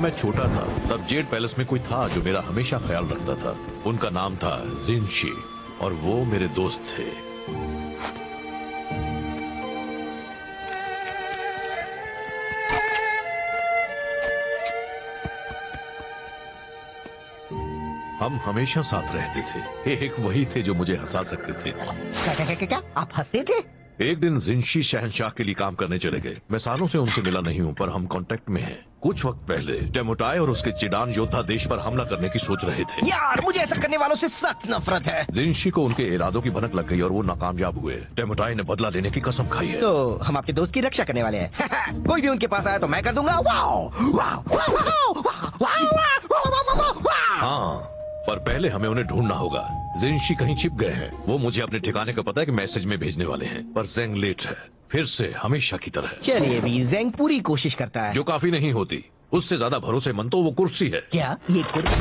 जब मैं छोटा था तब जेड पैलेस में कोई था जो मेरा हमेशा ख्याल रखता था। उनका नाम था जिनशी और वो मेरे दोस्त थे। हम हमेशा साथ रहते थे। एक वही थे जो मुझे हंसा सकते थे। क्या आप हंसते थे? एक दिन जिनशी शहंशाह के लिए काम करने चले गए। मैं सालों से उनसे मिला नहीं हूँ, पर हम कांटेक्ट में हैं। कुछ वक्त पहले टेमोटाई और उसके चिडान योद्धा देश पर हमला करने की सोच रहे थे। यार, मुझे ऐसा करने वालों से सख्त नफरत है। जिनशी को उनके इरादों की भनक लग गई और वो नाकामयाब हुए। टेमोटाई ने बदला लेने की कसम खाई है। तो हम आपके दोस्त की रक्षा करने वाले हैं। कोई भी उनके पास आया तो मैं कर दूंगा। हाँ, पर पहले हमें उन्हें ढूंढना होगा। जिनशी कहीं छिप गए हैं। वो मुझे अपने ठिकाने का पता है कि मैसेज में भेजने वाले हैं, पर ज़ेंग लेट है, फिर से हमेशा की तरह। चलिए भी, ज़ेंग पूरी कोशिश करता है। जो काफी नहीं होती। उससे ज्यादा भरोसेमंद तो वो कुर्सी है। क्या ये कुर्सी?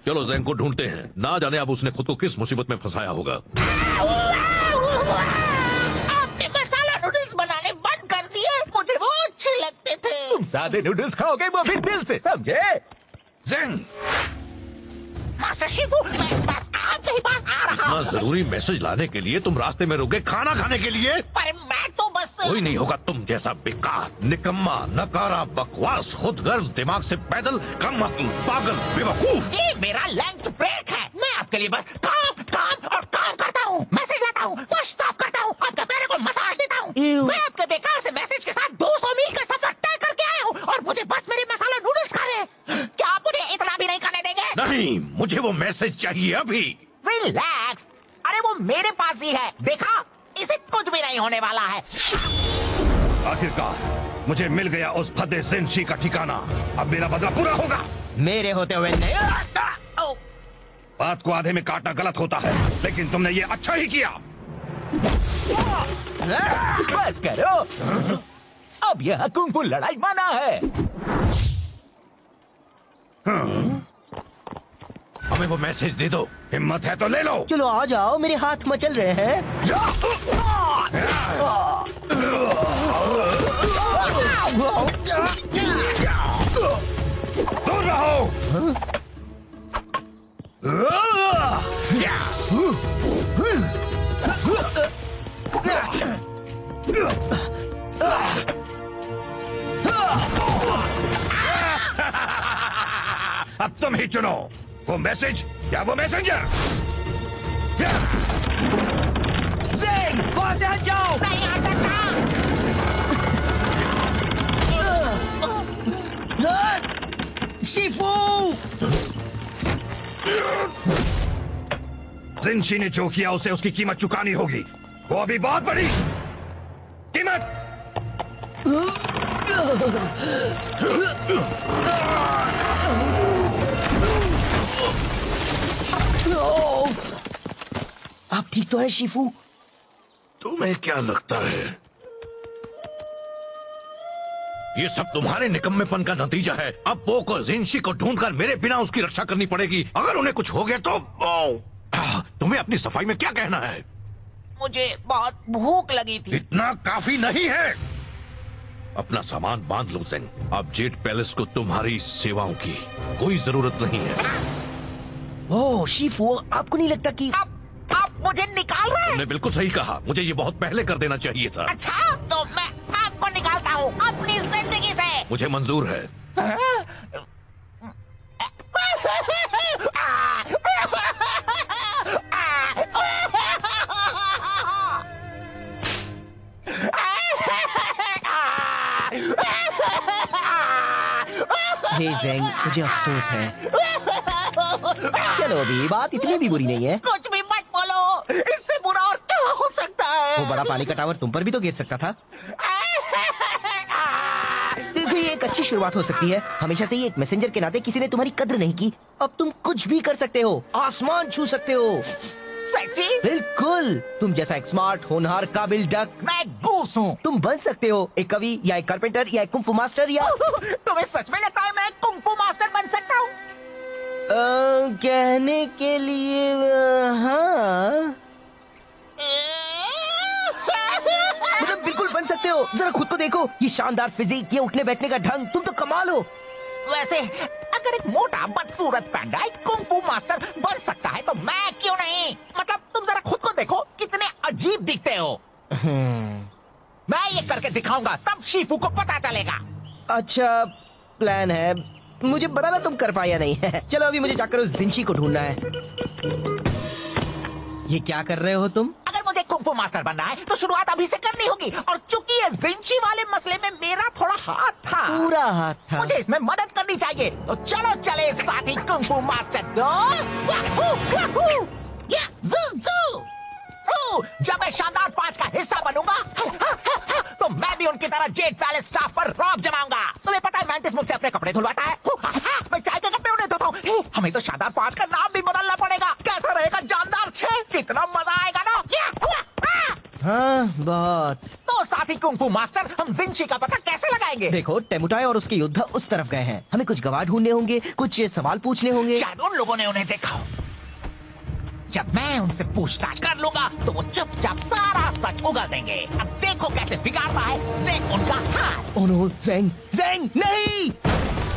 चलो ज़ेंग को ढूंढते हैं। ना जाने अब उसने खुद को किस मुसीबत में फंसाया होगा। आपने मसाला नूडल्स बनाने बंद कर दिए। मुझे वो अच्छे लगते थे। तुम सादे नूडल्स खाओगे वो भी दिल से, समझे? ज़ेंग, मास्टर शिफू, मैं बस आपके पास आ रहा हूँ। इतना जरूरी मैसेज लाने के लिए तुम रास्ते में रुक गए खाना खाने के लिए? पर मैं तो बस कोई नहीं होगा तुम जैसा बेकार, निकम्मा, नकारा, बकवास, खुदगर्ज, दिमाग से पैदल, कम अक्ल, पागल, बेवकूफ। ये मेरा लंच ब्रेक है। मैं आपके लिए बस काम काम और काम करता हूँ। मैसेज लाता हूँ, बस स्टॉप करता हूँ, आपके पैर को मसाज देता हूँ। मैं आपके बेकार से मैसेज के साथ 200 मील का सफर तय करके आया हूँ और मुझे बस मेरे मसाला नूडल्स खाने हैं। क्या आप मुझे इतना भी नहीं खाने देंगे? नहीं, मुझे वो मैसेज चाहिए अभी। रिलैक्स। अरे वो मेरे पास ही है, देखा? इसे कुछ भी नहीं होने वाला है। आखिरकार मुझे मिल गया उस फदे जिनशी का ठिकाना। अब मेरा बदला पूरा होगा। मेरे होते हुए नहीं। बात को आधे में काटना गलत होता है, लेकिन तुमने ये अच्छा ही किया। बस करो, अब यह कुंग-फू लड़ाई माना है। हमें वो मैसेज दे दो। हिम्मत है तो ले लो। चलो आ जाओ, मेरे हाथ मचल रहे हैं। दूर रहो। अब तुम ही चुनो, वो मैसेज या वो मैसेंजर। ज़ेंग, वहाँ से हट जाओ। नहीं आ सकता। शिफू! जिनशी ने जो किया उसे उसकी कीमत चुकानी होगी। वो अभी बहुत बड़ी कीमत। आप ठीक तो है शिफू? तुम्हें क्या लगता है ये सब तुम्हारे निकम्मेपन का नतीजा है? अब पोक और जिनशी को ढूंढकर मेरे बिना उसकी रक्षा करनी पड़ेगी। अगर उन्हें कुछ हो गया तो तुम्हें अपनी सफाई में क्या कहना है? मुझे बहुत भूख लगी थी। इतना काफी नहीं है। अपना सामान बांध लो ज़ेंग। अब जेड पैलेस को तुम्हारी सेवाओं की कोई जरूरत नहीं है। ओह शिफू, आपको नहीं लगता कि आप मुझे निकाल रहे हैं? तुमने बिल्कुल सही कहा। मुझे ये बहुत पहले कर देना चाहिए था। अच्छा, तो मैं आपको निकालता हूँ अपनी जिंदगी से। मुझे मंजूर है। हे ज़ेंग, मुझे अफसोस है। चलो अभी बात इतनी भी बुरी नहीं है। कुछ भी मत बोलो, इससे बुरा और क्या हो सकता है? वो बड़ा पानी का टावर तुम पर भी तो गिर सकता था। देखो, ये एक अच्छी शुरुआत हो सकती है। हमेशा से ही एक मैसेंजर के नाते किसी ने तुम्हारी कद्र नहीं की। अब तुम कुछ भी कर सकते हो, आसमान छू सकते हो। सेक्सी? बिल्कुल, तुम जैसा एक स्मार्ट, होनहार, काबिल डक। मैं गूस हूँ। तुम बन सकते हो एक कवि या एक कारपेंटर या एक कुंग फू मास्टर या तुम्हें सच में लगता है मैं कुंग फू मास्टर बन सकता हूँ? कहने के लिए हाँ, मतलब बिल्कुल बन सकते हो। हो? जरा खुद को देखो, ये शानदार फिजिक, ये उठने बैठने का ढंग, तुम तो कमाल हो। वैसे अगर एक मोटा बदसूरत पैंडा एक कुंग फू मास्टर बन सकता है तो मैं क्यों नहीं? मतलब तुम जरा खुद को देखो, कितने अजीब दिखते हो। मैं ये करके दिखाऊंगा, तब शीफू को पता चलेगा। अच्छा प्लान है, मुझे बताना तुम कर पाया नहीं है। चलो अभी मुझे जाकर उस जिंशी को ढूंढना है। ये क्या कर रहे हो तुम? अगर मुझे कुंग फू मास्टर बनना है तो शुरुआत अभी से करनी होगी, और चूंकि ये जिंशी वाले मसले में मेरा थोड़ा हाथ था, पूरा हाथ था। मुझे इसमें मदद करनी चाहिए। तो चलो चले साथी कुंग फू मास्टर दो। जब मैं शानदार 5 का हिस्सा बनूंगा तो मैं भी उनकी तरह जेट पैलेस स्टाफ पर रौब जमाऊंगा। तुम्हें पता है मैंटिस मुझसे अपने कपड़े धुलवाता है, मैं चाय के कपड़े उन्हें धोता हूँ। हमें तो शानदार 5 का नाम भी बदलना पड़ेगा। कैसा रहेगा जानदार 6? कितना मजा आएगा ना। हाँ बहुत। तो साथी कुंग फू मास्टर, हम जिंशी का पता कैसे लगाएंगे? देखो टेमुटाई और उसके योद्धा उस तरफ गए हैं, हमें कुछ गवाह ढूंढने होंगे, कुछ सवाल पूछने होंगे। शायद उन लोगों ने उन्हें देखा हो। जब मैं उनसे पूछताछ कर लूंगा तो वो चुपचाप सारा सच उगल देंगे। अब देखो कैसे बिगाड़ता है ज़ेंग उनका हाथ। ओह नो, ज़ेंग, ज़ेंग नहीं!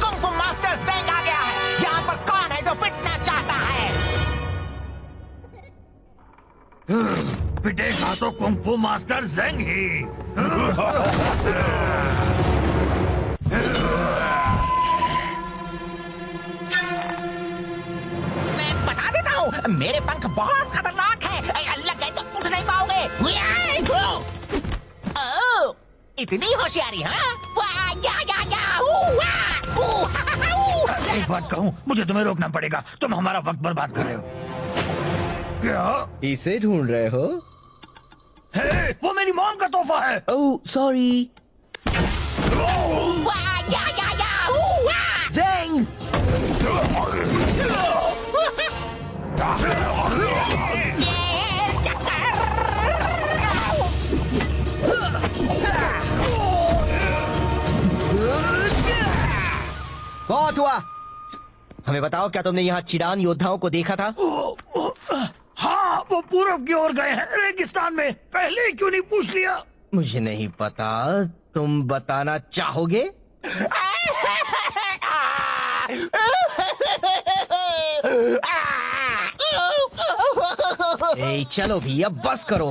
कुंग फू मास्टर ज़ेंग आ गया है। यहाँ पर कौन है जो पिटना चाहता है? पिटेगा तो कुंग फू मास्टर ज़ेंग ही। मैं बता देता हूँ, मेरे पंख बहुत खतरनाक है। लग गए तो उठ नहीं पाओगे। ओह, इतनी होशियारी, हाँ? एक बात कहूँ, मुझे तुम्हें रोकना पड़ेगा, तुम हमारा वक्त बर्बाद कर रहे हो। क्या इसे ढूंढ रहे हो? हे, वो मेरी मॉम का तोहफा है। Oh sorry. ज़ेंग! बहुत हुआ। हमें बताओ, क्या तुमने यहाँ चिडान योद्धाओं को देखा था? हाँ, वो पूरब की ओर गए हैं, रेगिस्तान में। पहले ही क्यों नहीं पूछ लिया? मुझे नहीं पता, तुम बताना चाहोगे? ए, चलो भी, अब बस करो।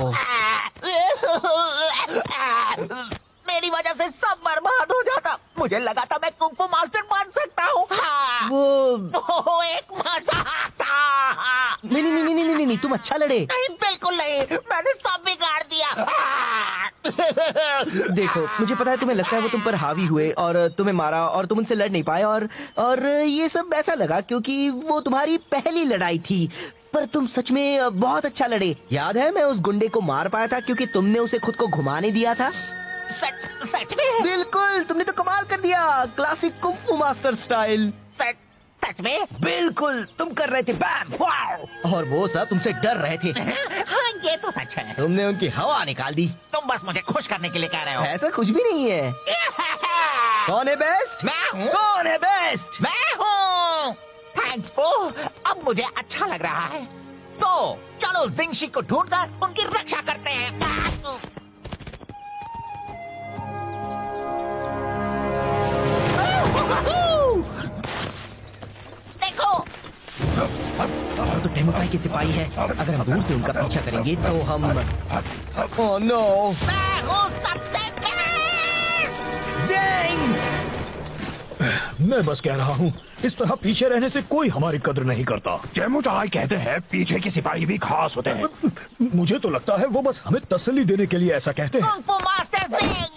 मेरी वजह से सब बर्बाद हो जाता। मुझे लगा था मैं कुंग फू मास्टर बन सकता हूँ। वो एक मजाक था। नहीं, तुम अच्छा लड़े। नहीं, बिल्कुल नहीं, मैंने सब बिगाड़ दिया। देखो, मुझे पता है तुम्हें लगता है वो तुम पर हावी हुए और तुम्हें मारा और तुम उनसे लड़ नहीं पाए, और ये सब ऐसा लगा क्योंकि वो तुम्हारी पहली लड़ाई थी। पर तुम सच में बहुत अच्छा लड़े। याद है, मैं उस गुंडे को मार पाया था क्योंकि तुमने उसे खुद को घुमाने दिया था। सच में? बिल्कुल, तुमने तो कमाल कर दिया, क्लासिक कुंग फू मास्टर स्टाइल। सच में? बिल्कुल, तुम कर रहे थे बैम, वाओ, और वो सब तुमसे डर रहे थे। हाँ, ये तो सच है। तुमने उनकी हवा निकाल दी। तुम बस मुझे खुश करने के लिए कह रहे हो। ऐसा कुछ भी नहीं है। कौन है बेस्ट? मैं हूँ। कौन है बेस्ट? मैं हूँ। थैंक्स फू, अब मुझे अच्छा लग रहा है। तो चलो जिंशी को ढूंढकर उनकी रक्षा करते हैं। देखो, तो टेमुटाई के सिपाही है। अगर हम दूर से उनका पीछा करेंगे तो हम ओह नो, मैं हूँ सबसे मैं बस कह रहा हूँ, इस तरह पीछे रहने से कोई हमारी कद्र नहीं करता। टेमुटाई कहते हैं पीछे के सिपाही भी खास होते हैं। मुझे तो लगता है वो बस हमें तसल्ली देने के लिए ऐसा कहते हैं। कुंग फू मास्टर ज़ेंग।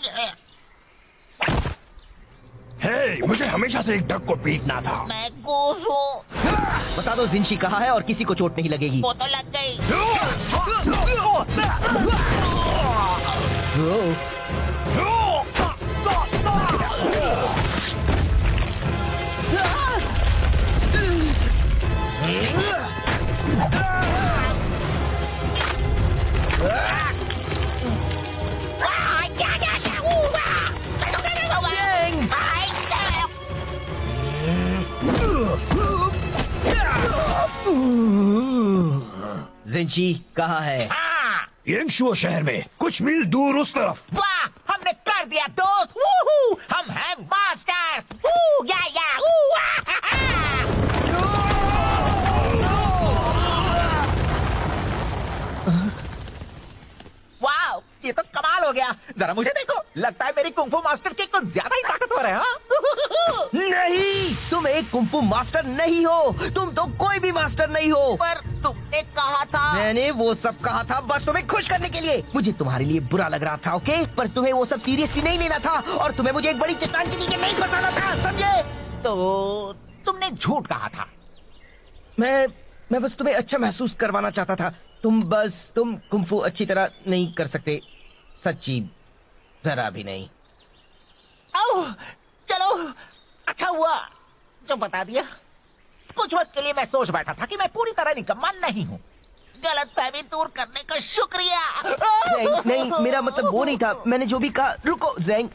हे, मुझे हमेशा से एक डक को पीटना था। मैं घूस हूँ। बता दो जिंशी कहाँ है और किसी को चोट नहीं लगेगी। वो तो लग गई। जिंशी कहाँ है? हाँ, येंगशुओ शहर में कुछ मील दूर उस तरफ। वाह, हमने जरा मुझे देखो, लगता है मेरी कुंफू मास्टर की कुछ ज्यादा ही ताकतवर है। हाँ? नहीं, तुम एक कुंफू मास्टर नहीं हो, तुम तो कोई भी मास्टर नहीं हो। पर तुमने कहा था। मैंने वो सब कहा था बस तुम्हें खुश करने के लिए। मुझे तुम्हारे लिए बुरा लग रहा था, ओके, पर तुम्हें वो सब सीरियसली नहीं लेना था और तुम्हें मुझे एक बड़ी चट्टान के नीचे नहीं फंसाना था, समझे? तो तुमने झूठ कहा था। मैं बस तुम्हें अच्छा महसूस करवाना चाहता था। तुम कुंफू अच्छी तरह नहीं कर सकते, सच्ची जरा भी नहीं। ओह, चलो अच्छा हुआ जो बता दिया। कुछ वक्त के लिए मैं सोच बैठा था कि मैं पूरी तरह निकम्मा नहीं हूँ। गलतफहमी दूर करने का शुक्रिया। नहीं, मेरा मतलब वो नहीं था। मैंने जो भी कहा, रुको ज़ैंग,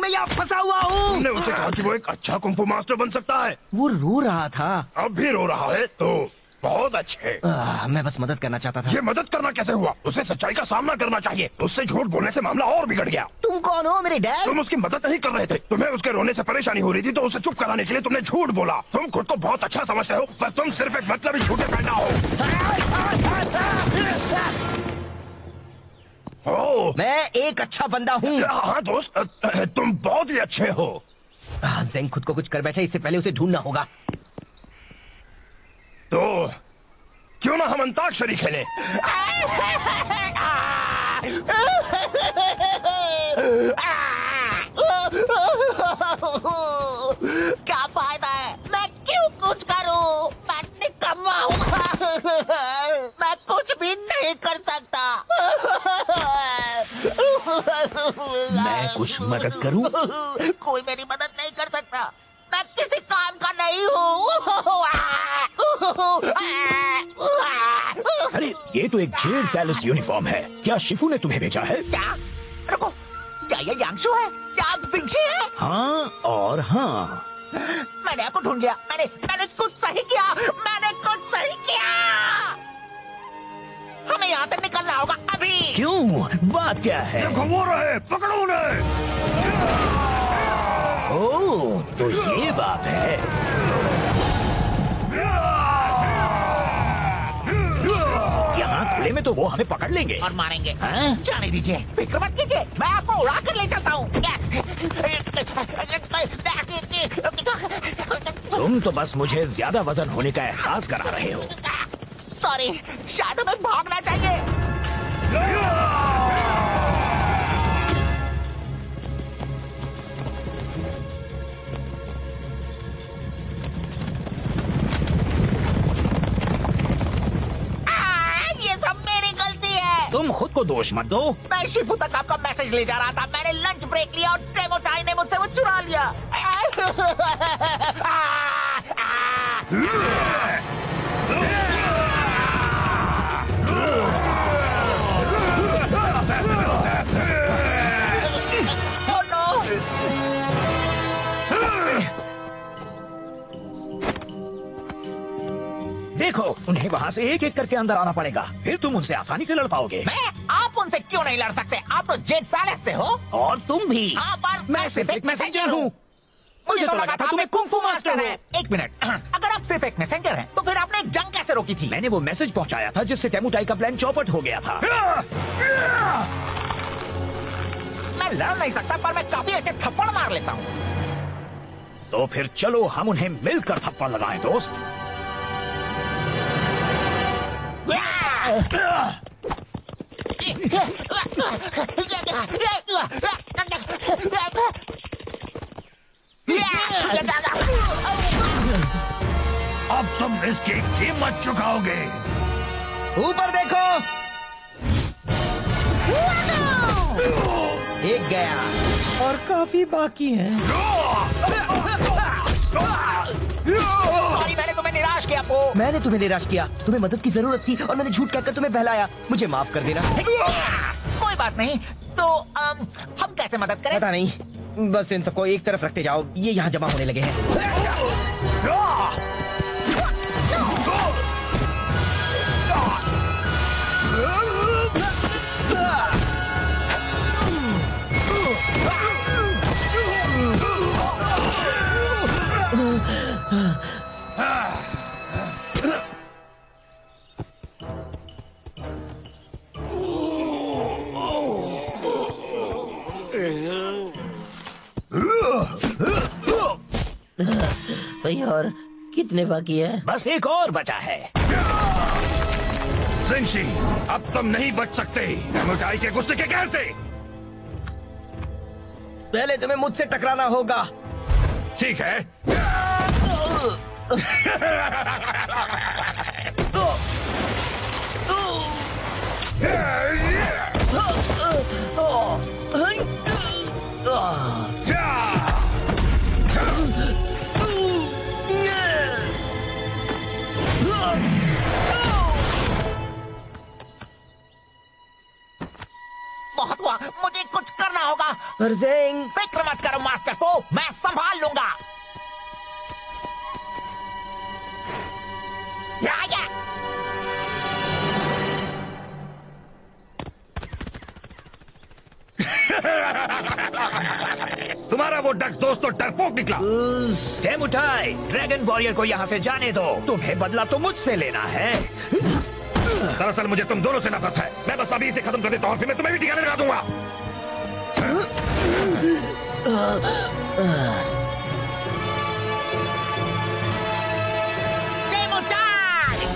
मैं यहाँ फंसा हुआ हूँ। तुमने उसे कहा कि वो एक अच्छा कुंफू मास्टर बन सकता है। वो रो रहा था। अब भी रो रहा है तो बहुत अच्छे। मैं बस मदद करना चाहता था। ये मदद करना कैसे हुआ? उसे सच्चाई का सामना करना चाहिए। उससे झूठ बोलने से मामला और बिगड़ गया। तुम कौन हो, मेरे डैड? तुम उसकी मदद नहीं कर रहे थे। तुम्हें उसके रोने से परेशानी हो रही थी तो उसे चुप कराने के लिए तुमने झूठ बोला। तुम खुद को बहुत अच्छा समझते हो, पर तुम सिर्फ एक मतलबी झूठे पैदा हो। मैं एक अच्छा बंदा हूँ। हाँ दोस्त, तुम बहुत ही अच्छे हो। ज़ैंग खुद को कुछ कर बैठा, इससे पहले उसे ढूंढना होगा। तो क्यों ना हम अंताक्षरी खेलें? क्या फायदा है? मैं क्यों कुछ करूं? मैं निकम्मा हूँ। मैं कुछ भी नहीं कर सकता। मैं कुछ मदद करूं? कोई मेरी मदद नहीं कर सकता। मैं किसी काम का नहीं हूँ। अरे ये तो एक जेड पैलेस यूनिफॉर्म है। क्या शिफू ने तुम्हें भेजा है? क्या? रुको, क्या ये यांगशु है? क्या बिंशी है? हाँ और हाँ। मैंने आपको ढूंढ लिया। मैंने कुछ सही किया। हमें यहाँ से निकलना होगा अभी। क्यों? बात क्या है? वो रहे, पकड़ो उन्हें। ओह, तो ये बात है। यहाँ खुले में तो वो हमें पकड़ लेंगे और मारेंगे। हाँ? जाने दीजिए, फिक्र मत कीजिए, मैं आपको उड़ा कर ले चलता हूँ। तुम तो बस मुझे ज्यादा वजन होने का एहसास करा रहे हो। सॉरी, शायद हमें भागना चाहिए। ये सब मेरी गलती है। तुम खुद को दोष मत दो। मैं शिफू तक आपका मैसेज ले जा रहा था। मैंने लंच ब्रेक लिया और टेमो चाय ने मुझसे वो चुरा लिया। देखो, उन्हें वहाँ से एक एक करके अंदर आना पड़ेगा, फिर तुम उनसे आसानी से लड़ पाओगे। आप उनसे क्यों नहीं लड़ सकते? आप तो जेड पैलेस से हो। और तुम भी। हाँ, पर मैं सिर्फ एक मैसेंजर हूँ। मुझे तो लगा था तुम्हें कुंफू मास्टर है। एक मिनट, अगर आप सिर्फ एक मैसेंजर हैं, तो फिर आपने एक जंग कैसे रोकी थी? मैंने वो मैसेज पहुँचाया था जिससे टेमुटाई का प्लान चौपट हो गया था। मैं लड़ नहीं सकता, पर मैं काफी अच्छे थप्पड़ मार लेता हूँ। तो फिर चलो हम उन्हें मिलकर थप्पड़ लगाएं, दोस्त। अब तुम इसकी कीमत चुकाओगे। ऊपर देखो। एक गया और काफी बाकी है। सॉरी, मैंने तुम्हें निराश किया। मैंने तुम्हें निराश किया। तुम्हें मदद की जरूरत थी और मैंने झूठ कहकर तुम्हें बहलाया। मुझे माफ कर देना। कोई बात नहीं। तो हम कैसे मदद करें? पता नहीं, बस इन सबको एक तरफ रखते जाओ। ये यहाँ जमा होने लगे हैं। कितने बाकी है? बस एक और बचा है। जिनशी, अब तुम नहीं बच सकते समुदाय के गुस्से के कहर से। पहले तुम्हें मुझसे टकराना होगा। ठीक है। बहुत हुआ, मुझे कुछ करना होगा। ज़ेंग, फिक्र मत करो मास्टर को, मैं संभाल लूंगा। आया। तुम्हारा वो डक दोस्त तो डरपोक निकला। डेमुटाई, ड्रैगन वॉरियर को यहाँ से जाने दो। तुम्हें बदला तो मुझसे लेना है। दरअसल मुझे तुम दोनों से नफरत है। मैं बस अभी इसे खत्म कर देता हूँ, फिर मैं तुम्हें भी ठिकाने लगा दूंगा। डेमुटाई,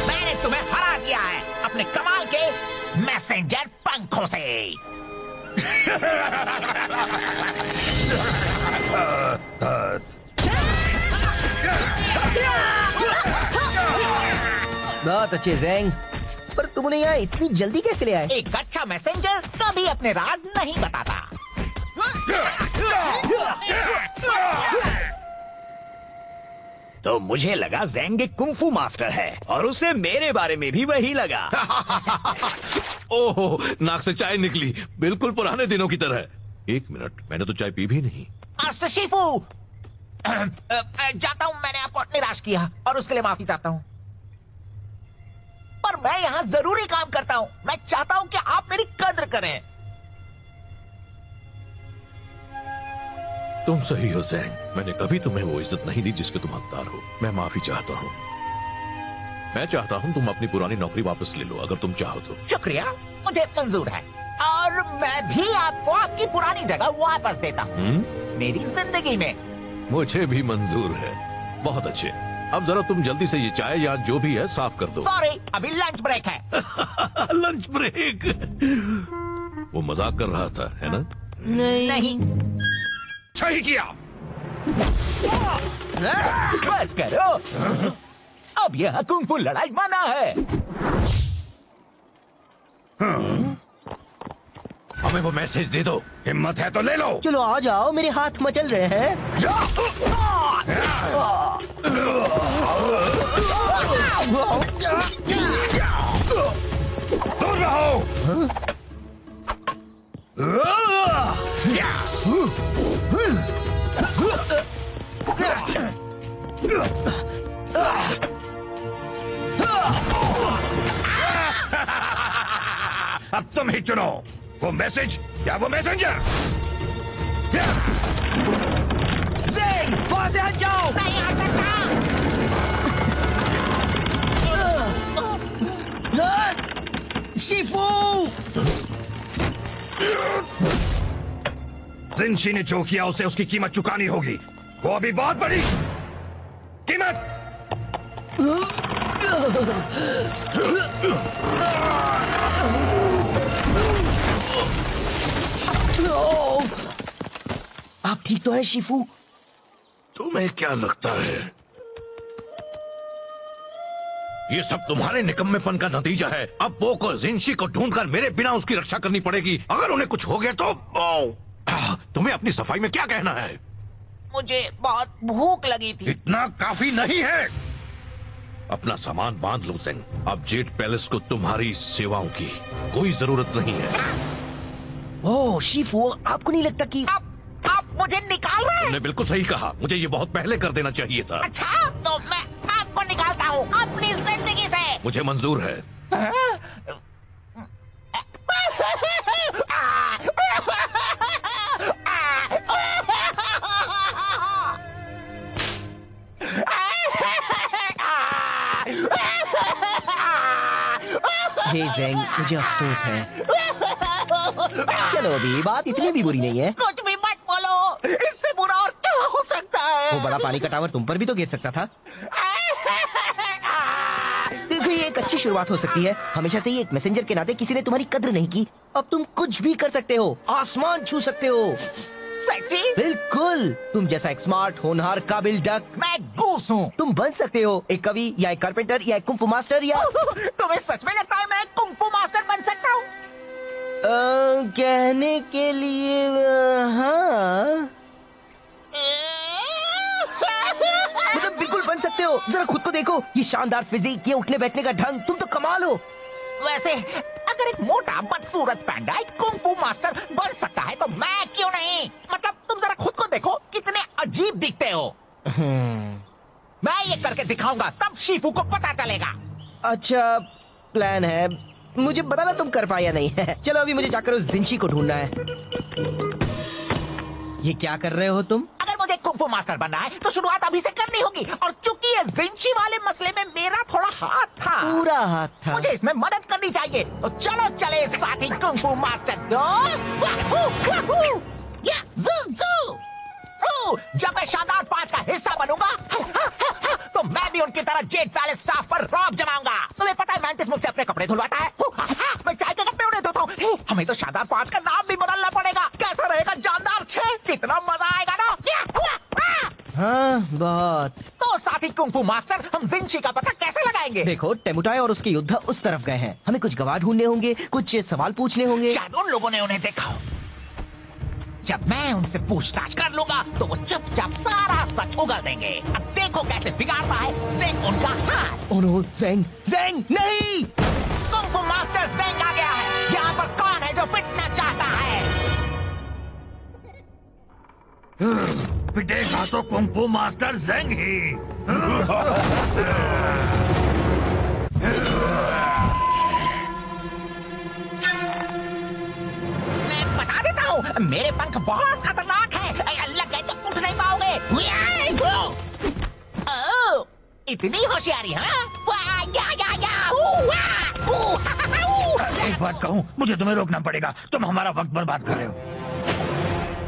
मैंने तुम्हें हरा दिया है अपने कमाल के मैसेंजर पंखों से। बहुत अच्छे ज़ेंग, पर तुम उन्हें यहाँ इतनी जल्दी कैसे ले आए? एक अच्छा मैसेंजर कभी अपने राज नहीं बताता। तो मुझे लगा ज़ेंग एक कुंफू मास्टर है और उसे मेरे बारे में भी वही लगा। ओहो, नाक से चाय निकली, बिल्कुल पुराने दिनों की तरह। एक मिनट, मैंने तो चाय पी भी नहीं। मास्टर शिफू, जाता हूँ, मैंने आपको निराश किया और उसके लिए माफी चाहता हूँ। पर मैं यहाँ जरूरी काम करता हूँ। मैं चाहता हूँ कि आप मेरी कद्र करें। तुम सही हो ज़ेंग, मैंने कभी तुम्हें वो इज्जत नहीं दी जिसके तुम हकदार हो। मैं माफी चाहता हूँ। मैं चाहता हूँ तुम अपनी पुरानी नौकरी वापस ले लो, अगर तुम चाहो तो। शुक्रिया, मुझे मंजूर है और मैं भी आपको आपकी पुरानी जगह वापस देता हूँ मेरी जिंदगी में। मुझे भी मंजूर है। बहुत अच्छे, अब जरा तुम जल्दी से ये चाय या जो भी है साफ कर दो। सॉरी, अभी लंच ब्रेक है। Lunch break? वो मजाक कर रहा था, है ना? नहीं। सही किया। बस करो, अब यह कुंफू लड़ाई मना है। हमें वो मैसेज दे दो। हिम्मत है तो ले लो। चलो आ जाओ, मेरे हाथ मचल रहे हैं। दूर रहो। अब तुम ही चुनो, वो मैसेज या वो मैसेंजर। वहां से हट जाओ। नहीं आ सकता। शिफू! जिनशी ने जो किया उसे उसकी कीमत चुकानी होगी। वो अभी बहुत बड़ी कीमत। आप ठीक तो है शिफू? तुम्हें क्या लगता है ये सब तुम्हारे निकम्मेपन का नतीजा है? अब वो को जिनशी को ढूंढकर मेरे बिना उसकी रक्षा करनी पड़ेगी। अगर उन्हें कुछ हो गया तो तुम्हें अपनी सफाई में क्या कहना है? मुझे बहुत भूख लगी थी। इतना काफी नहीं है। अपना सामान बांध लो ज़ेंग। अब जेड पैलेस को तुम्हारी सेवाओं की कोई जरूरत नहीं है। ओह शिफू, आपको नहीं लगता कि आप मुझे निकाल रहे हैं? तुमने बिल्कुल सही कहा, मुझे ये बहुत पहले कर देना चाहिए था। अच्छा, तो मैं आपको निकालता हूँ अपनी जिंदगी से। मुझे मंजूर है। हे ज़ेंग, मुझे अफसोस है। चलो अभी बात इतनी भी बुरी नहीं है। कुछ भी मत बोलो, इससे बुरा और क्या हो सकता है? वो बड़ा पानी का टावर तुम पर भी तो गिर सकता था। देखो, ये एक अच्छी शुरुआत हो सकती है। हमेशा से ही एक मैसेंजर के नाते किसी ने तुम्हारी कद्र नहीं की। अब तुम कुछ भी कर सकते हो, आसमान छू सकते हो। सेक्सी? बिल्कुल, तुम जैसा एक स्मार्ट, होनहार, काबिल डक। मैं गूस हूँ। तुम बन सकते हो एक कवि या एक कारपेंटर या एक कुंफू मास्टर या तुम्हें सच में लगता है मैं कुंफू मास्टर बन सकता हूँ? कहने के लिए हाँ, मतलब बिल्कुल बन सकते हो। जरा खुद को देखो, ये शानदार फिजिक, ये उठने बैठने का ढंग, तुम तो कमाल हो। वैसे अगर एक मोटा बदसूरत पैंडा एक कुंफू मास्टर बन सकता है तो मैं क्यों नहीं? मतलब तुम जरा खुद को देखो, कितने अजीब दिखते हो। मैं ये करके दिखाऊंगा, तब शीफू को पता चलेगा। अच्छा प्लान है, मुझे बताना तुम कर पाए या नहीं है। चलो अभी मुझे जाकर उस जिंशी को ढूंढना है। ये क्या कर रहे हो तुम? अगर मुझे कुंफू मास्टर बनना है तो शुरुआत अभी से करनी होगी, और चूंकि ये जिंशी वाले मसले में मेरा थोड़ा हाथ था, पूरा हाथ था। मुझे इसमें मदद करनी चाहिए। तो चलो चले साथी कुंफू मास्टर जब मैं शानदार 5 का हिस्सा बनूंगा तो मैं भी उनकी तरह जेट पैलेस स्टाफ पर रौब जमाऊंगा। तुम्हें पता है मैंटिस मुझसे अपने कपड़े धुलवाता है, मैं चाय के कपड़े उन्हें धोता हूँ। हमें तो शानदार 5 का नाम भी बदलना पड़ेगा। कैसा रहेगा जानदार 6? कितना मजा आएगा ना। हाँ बहुत। तो साथी कुंफू मास्टर, हम जिंशी का पता कैसे लगाएंगे? देखो, टेमुटाई और उसके योद्धा उस तरफ गए हैं। हमें कुछ गवाह ढूंढने होंगे, कुछ सवाल पूछने होंगे। शायद उन लोगों ने उन्हें देखा हो। जब मैं उनसे पूछताछ कर लूंगा तो वो चुपचाप सारा सच उगल देंगे। अब देखो कैसे बिगाड़ता है ज़ेंग उनका हाथ। ओह नो, ज़ेंग, ज़ेंग नहीं! कुंफू मास्टर ज़ेंग आ गया है। यहाँ पर कौन है जो पिटना चाहता है? पिटेगा तो कुंफू मास्टर ज़ेंग ही। मैं बता देता हूँ, मेरे पंख बहुत खतरनाक है। लग गए तो उठ नहीं पाओगे। ओह, इतनी होशियारी, हाँ? एक बात कहूँ, मुझे तुम्हें रोकना पड़ेगा। तुम हमारा वक्त बर्बाद कर रहे हो।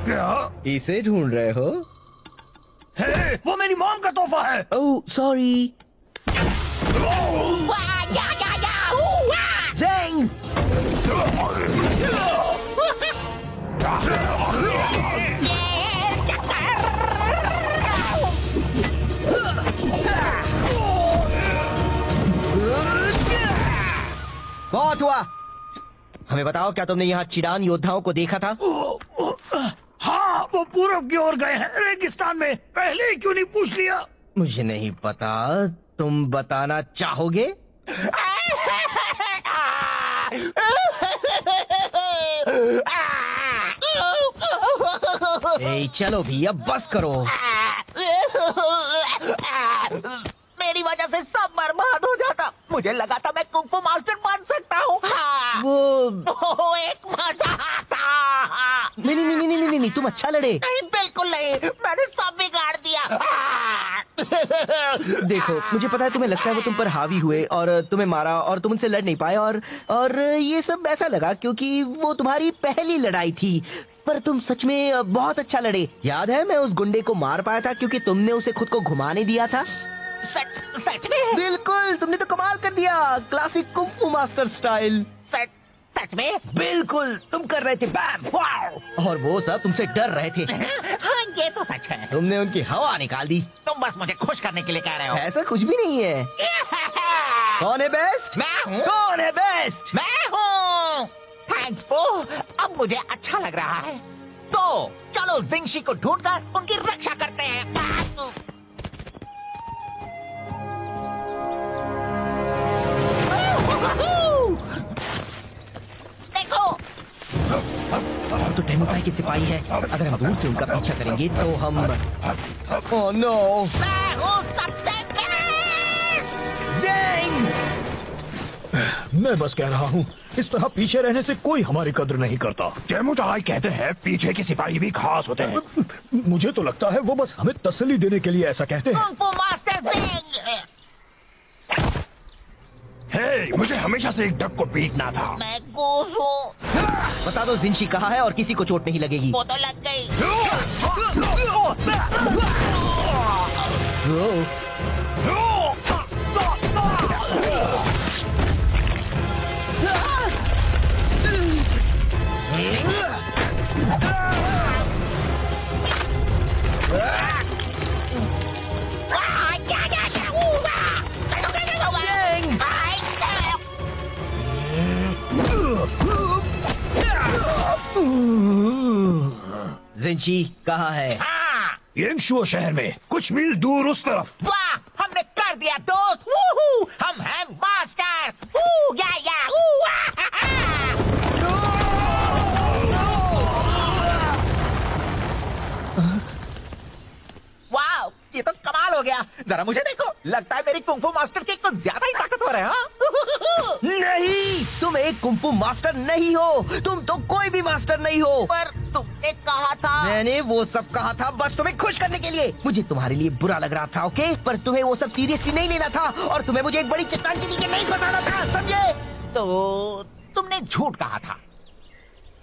क्या? इसे ढूंढ रहे हो? हे, वो मेरी मॉम का तोहफा है। Oh sorry. ज़ेंग! बहुत हुआ। हमें बताओ, क्या तुमने यहाँ चिरान योद्धाओं को देखा था? हाँ, वो पूरब की ओर गए हैं, रेगिस्तान में। पहले ही क्यों नहीं पूछ लिया? मुझे नहीं पता, तुम बताना चाहोगे? ए, चलो भी, अब बस करो। मेरी वजह से सब बर्बाद हो जाता। मुझे लगा था मैं कुंफू मास्टर बन सकता हूँ। वो एक मजा था। नहीं, तुम अच्छा लड़े। नहीं, बिल्कुल नहीं, मैंने सब बिगाड़ दिया। देखो, मुझे पता है तुम्हें लगता है वो तुम पर हावी हुए और तुम्हें मारा और तुम उनसे लड़ नहीं पाए, और ये सब ऐसा लगा क्योंकि वो तुम्हारी पहली लड़ाई थी। पर तुम सच में बहुत अच्छा लड़े। याद है, मैं उस गुंडे को मार पाया था क्योंकि तुमने उसे खुद को घुमाने दिया था। सच में? बिल्कुल, तुमने तो कमाल कर दिया, क्लासिक कुंफू मास्टर स्टाइल। सच में? बिल्कुल, तुम कर रहे थे बैम, वाओ, और वो सब तुमसे डर रहे थे। हाँ, ये तो सच है। तुमने उनकी हवा निकाल दी। तुम बस मुझे खुश करने के लिए कह रहे हो। ऐसा कुछ भी नहीं है। कौन है बेस्ट? मैं हूँ। कौन है बेस्ट? मैं हूँ। थैंक्स पो, अब मुझे अच्छा लग रहा है। तो चलो जिंशी को ढूंढकर उनकी रक्षा करते हैं। देखो, तो टेमुटाई के सिपाही है। अगर हम दूर से उनका पीछा करेंगे तो हम ओह नो, मैं हूँ सबसे मैं बस कह रहा हूँ, इस तरह पीछे रहने से कोई हमारी कद्र नहीं करता। टेमुटाई कहते हैं पीछे के सिपाही भी खास होते हैं। मुझे तो लगता है वो बस हमें तसल्ली देने के लिए ऐसा कहते हैं। Kung fu master Zeng. हे, मुझे हमेशा से एक डक को पीटना था। मैं गूस हूँ। बता दो जिंशी कहाँ है और किसी को चोट नहीं लगेगी। वो तो लग गई। जिंशी कहाँ है? हाँ, येंगशुओ शहर में कुछ मील दूर उस तरफ। वाह, हमने कर दिया दोस्त। वूहू, हम हैं मास्टर। वू, या, वू, हा, हा। वाह, ये तो कमाल हो गया। जरा मुझे देखो, लगता है मेरी कुंफू मास्टर की कुछ ज्यादा ही ताकतवर है। हाँ? नहीं, तुम एक कुंफू मास्टर नहीं हो। तुम तो कोई भी मास्टर नहीं हो। पर तुमने कहा था। मैंने वो सब कहा था बस तुम्हें खुश करने के लिए। मुझे तुम्हारे लिए बुरा लग रहा था, ओके? पर तुम्हें वो सब सीरियसली नहीं लेना था और तुम्हें मुझे एक बड़ी चट्टान के नीचे नहीं फंसाना था, समझे? तो तुमने झूठ कहा था।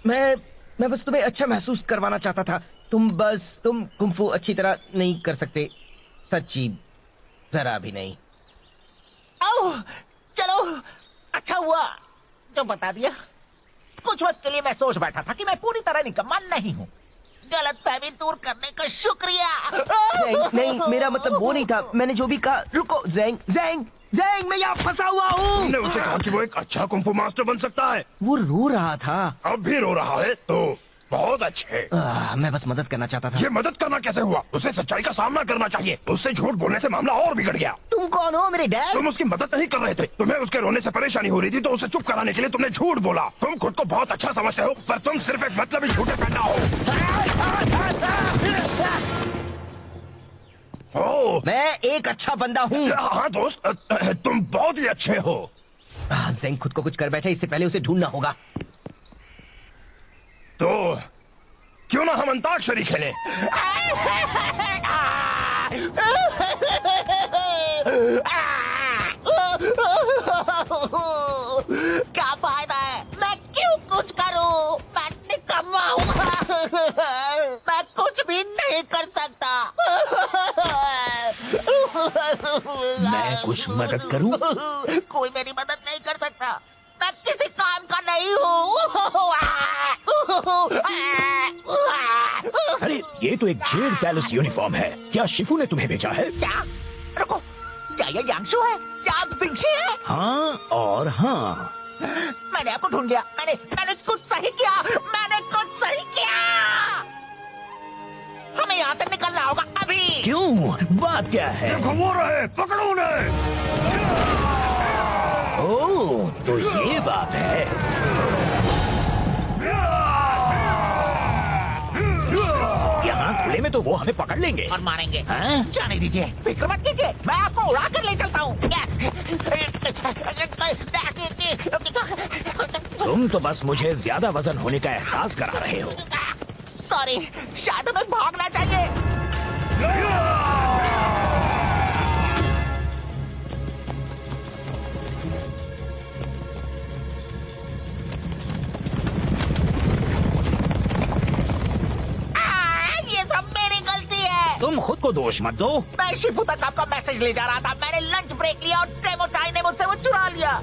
मैं बस तुम्हें अच्छा महसूस करवाना चाहता था। तुम कुंफू अच्छी तरह नहीं कर सकते, सच्ची, जरा भी नहीं। ओह, चलो, अच्छा हुआ जो बता दिया। कुछ वक्त के लिए मैं सोच बैठा था कि मैं पूरी तरह निकम्मा नहीं हूँ। गलतफहमी दूर करने का शुक्रिया। नहीं, मेरा मतलब वो नहीं था। मैंने जो भी कहा। रुको, ज़ैंग, मैं यहाँ फंसा हुआ हूँ। तुमने उसे कहा कि वो एक अच्छा कुंफू मास्टर बन सकता है। वो रो रहा था। अब भी रो रहा है तो बहुत अच्छे। मैं बस मदद करना चाहता था। ये मदद करना कैसे हुआ? उसे सच्चाई का सामना करना चाहिए। उससे झूठ बोलने से मामला और बिगड़ गया। तुम कौन हो, मेरे डैड? तुम उसकी मदद नहीं कर रहे थे। तुम्हें उसके रोने से परेशानी हो रही थी तो उसे चुप कराने के लिए तुमने झूठ बोला। तुम खुद को बहुत अच्छा समझते हो पर तुम सिर्फ एक मतलबी झूठे पैदा हो। मैं एक अच्छा बंदा हूँ। हाँ दोस्त, तुम बहुत ही अच्छे हो। ज़ैंग खुद को कुछ कर बैठे, इससे पहले उसे ढूंढना होगा। तो क्यों ना हम अंताक्षरी खेलें? क्या फायदा है? मैं क्यों कुछ करूं? मैं निकम्मा हूँ। मैं कुछ भी नहीं कर सकता। मैं कुछ मदद करूं? कोई मेरी मदद नहीं कर सकता। मैं किसी काम का नहीं हूँ। अरे ये तो एक जेड पैलेस यूनिफॉर्म है। क्या शिफू ने तुम्हें भेजा है? क्या? रुको, क्या ये यांगशु है? क्या जिंशी है? हाँ और हाँ। मैंने आपको ढूंढ लिया। मैंने कुछ सही किया। मैंने कुछ सही किया। हमें यहाँ से निकलना होगा अभी। क्यों? बात क्या है? वो रहे, पकड़ो उन्हें। ओह, तो ये बात है। यहाँ खुले में तो वो हमें पकड़ लेंगे और मारेंगे। हाँ? जाने दीजिए, फिक्र मत कीजिए। मैं आपको उड़ा कर ले चलता हूँ। तुम तो बस मुझे ज्यादा वजन होने का एहसास करा रहे हो। सॉरी, शायद हमें भागना चाहिए। तुम खुद को दोष मत दो। मैं शिफू तक आपका मैसेज ले जा रहा था। मैंने लंच ब्रेक लिया और टेमोटाई ने मुझसे वो चुरा लिया।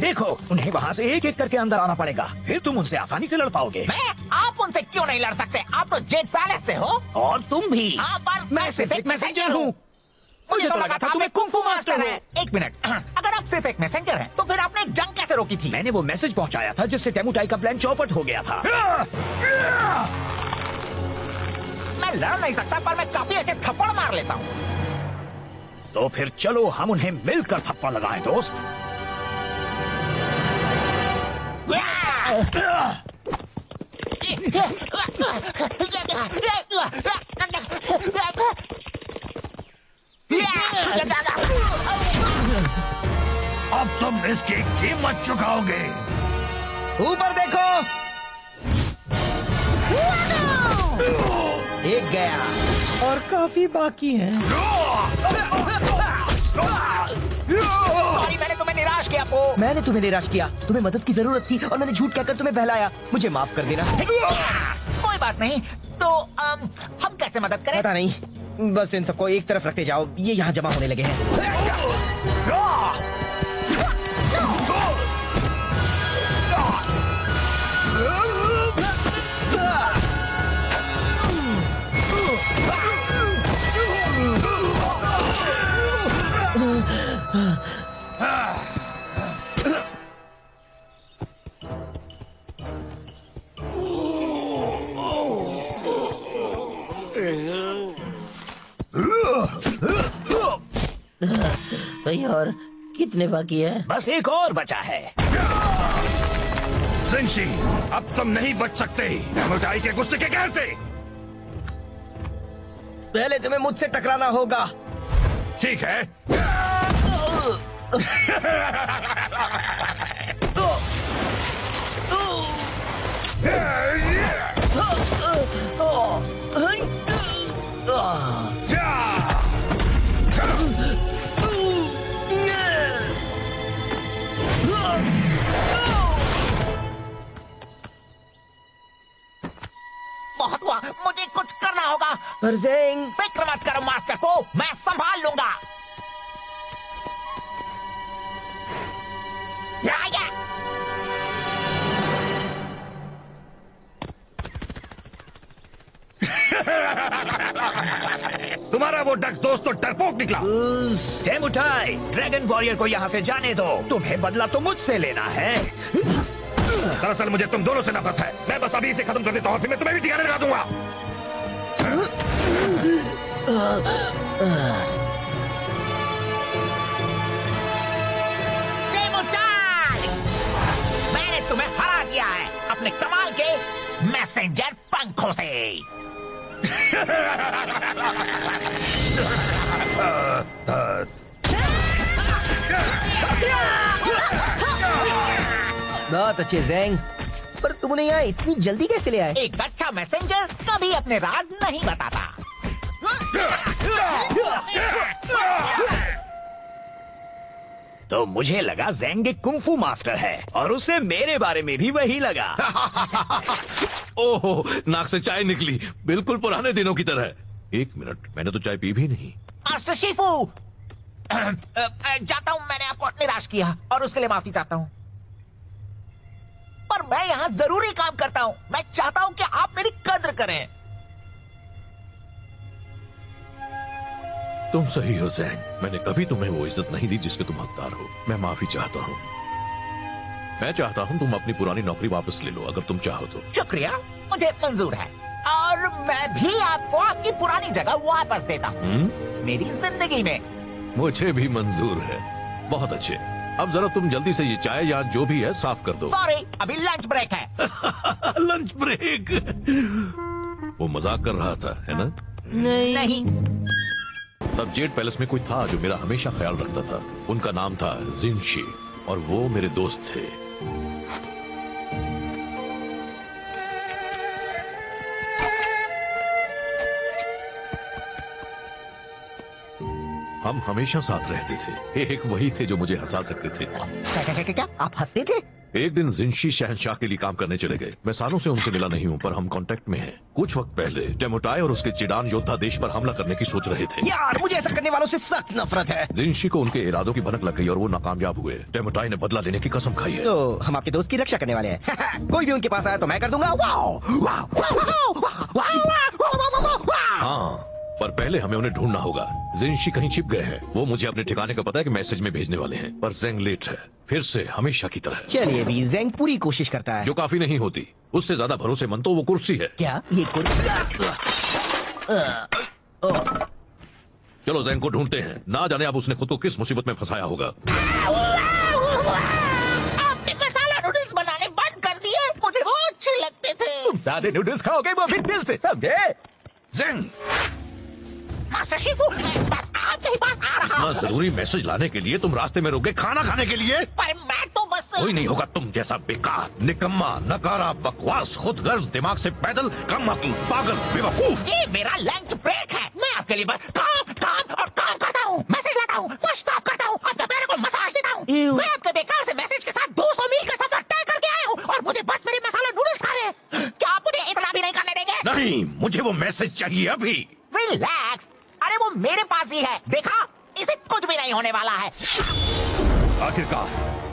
देखो, उन्हें वहाँ से एक एक करके अंदर आना पड़ेगा, फिर तुम उनसे आसानी से लड़ पाओगे। आप उनसे क्यों नहीं लड़ सकते? आप तो जेड पैलेस से हो। और तुम भी। हाँ, पर मैं सिर्फ एक मैसेंजर हूँ। मुझे तो लगा था तुम्हें कुंफू मास्टर है। एक मिनट, अगर आप सिर्फ एक मैसेंजर हैं, तो फिर आपने जंग कैसे रोकी थी? मैंने वो मैसेज पहुँचाया था जिससे टेमुटाई का प्लान चौपट हो गया था। मैं लड़ नहीं सकता, पर मैं काफी अच्छे थप्पड़ मार लेता हूँ। तो फिर चलो हम उन्हें मिलकर थप्पड़ लगाएं दोस्त। अब तुम इसकी कीमत चुकाओगे। ऊपर देखो। गया और काफी बाकी है। सॉरी, मैंने तुम्हें निराश किया पो। मैंने तुम्हें निराश किया, तुम्हें मदद की जरूरत थी और मैंने झूठ कहकर तुम्हें बहलाया। मुझे माफ कर देना। कोई बात नहीं, तो हम कैसे मदद करें? पता नहीं, बस इन सबको एक तरफ रखते जाओ, ये यहाँ जमा होने लगे हैं। भाई और कितने बाकी है? बस एक और बचा है। जिनशी, अब तुम नहीं बच सकते डेमोटाई के गुस्से के कहर से। पहले तुम्हें मुझसे टकराना होगा। ठीक है। बहुत हुआ, मुझे कुछ करना होगा। पर ज़ेंग, फिक्र मत करो मास्टर को, मैं संभाल लूंगा। तुम्हारा वो डक दोस्त तो डरपोक निकला। डेमोटाई, ड्रैगन वॉरियर को यहाँ से जाने दो। तुम्हें बदला तो मुझसे लेना है। दरअसल मुझे तुम दोनों से नफरत है। मैं बस अभी इसे खत्म कर देता हूँ, फिर मैं तुम्हें भी ठिकाने लगा दूंगा। डेमोटाई, मैंने तुम्हें हरा दिया है अपने कमाल के मैसेंजर पंखों से। बहुत अच्छे ज़ेंग, पर तुम उन्हें यहाँ इतनी जल्दी कैसे ले आए? एक अच्छा मैसेंजर कभी अपने राज नहीं बताता। तो मुझे लगा ज़ेंग एक कुंफू मास्टर है और उसे मेरे बारे में भी वही लगा। ओहो, नाक से चाय निकली, बिल्कुल पुराने दिनों की तरह। एक मिनट, मैंने तो चाय पी भी नहीं। मास्टर शिफू, जाता हूँ, मैंने आपको निराश किया और उसके लिए माफी चाहता हूँ। पर मैं यहाँ जरूरी काम करता हूँ। मैं चाहता हूँ कि आप मेरी कद्र करें। तुम सही हो ज़ेंग, मैंने कभी तुम्हें वो इज्जत नहीं दी जिसके तुम हकदार हो। मैं माफी चाहता हूँ। मैं चाहता हूँ तुम अपनी पुरानी नौकरी वापस ले लो, अगर तुम चाहो तो। शुक्रिया, मुझे मंजूर है और मैं भी आपको आपकी पुरानी जगह वापस देता हूँ मेरी जिंदगी में। मुझे भी मंजूर है। बहुत अच्छे, अब जरा तुम जल्दी से ये चाय या जो भी है साफ कर दो। सॉरी, अभी लंच ब्रेक है। Lunch break? वो मजाक कर रहा था, है ना? नहीं। तब जेड पैलेस में कोई था जो मेरा हमेशा ख्याल रखता था। उनका नाम था जिनशी और वो मेरे दोस्त थे। हम हमेशा साथ रहते थे। एक वही थे जो मुझे हंसा सकते थे। क्या आप हंसते थे? एक दिन जिनशी शहंशाह के लिए काम करने चले गए। मैं सालों से उनसे मिला नहीं हूँ, पर हम कांटेक्ट में हैं। कुछ वक्त पहले डेमोटाई और उसके चिडान योद्धा देश पर हमला करने की सोच रहे थे। यार, मुझे ऐसा करने वालों से सख्त नफरत है। जिनशी को उनके इरादों की भनक लग गई और वो नाकामयाब हुए। डेमोटाई ने बदला लेने की कसम खाई है। तो हम आपके दोस्त की रक्षा करने वाले हैं। कोई भी उनके पास आया तो मैं कर दूंगा। हाँ, पर पहले हमें उन्हें ढूंढना होगा। जिनशी कहीं छिप गए हैं। वो मुझे अपने ठिकाने का पता है कि मैसेज में भेजने वाले हैं, पर ज़ेंग लेट है, फिर से हमेशा की तरह। चलिए भी, ज़ेंग पूरी कोशिश करता है। जो काफी नहीं होती। उससे ज्यादा भरोसेमंद तो वो कुर्सी है। क्या ये कुर्सी? चलो ज़ेंग को ढूंढते हैं। ना जाने अब उसने खुद को किस मुसीबत में फंसाया होगा। आपने मसाला नूडल्स बनाने बंद कर दिए। मुझे वो अच्छे लगते थे। तुम सादे नूडल्स खाओगे वो भी दिल से, समझे? ज़ेंग, मास्टर शिफू, मैं आपके पास आ रहा इतना हूँ। जरूरी मैसेज लाने के लिए तुम रास्ते में रुक गए खाना खाने के लिए? पर मैं तो बस कोई नहीं होगा तुम जैसा बेकार, निकम्मा, नकारा, बकवास, खुदगर्ज, दिमाग से पैदल, कम अक्ल, पागल, बेवकूफ। ये मेरा लंच ब्रेक है। मैं आपके लिए बस काम काम और काम करता हूँ, मैसेज लाता हूँ, पुश स्टॉप करता हूँ, अपने पैरों को मसाज देता हूँ। मैं आपके बेकार से मैसेज के साथ 200 मील का सफर तय करके आया हूँ और मुझे बस मेरे मसाला नूडल्स खा रहे हैं। क्या आप मुझे इतना भी नहीं करने देंगे? नहीं, मुझे वो मैसेज चाहिए अभी। रिलैक्स, अरे वो मेरे पास ही है, देखा, इसे कुछ भी नहीं होने वाला है। आखिरकार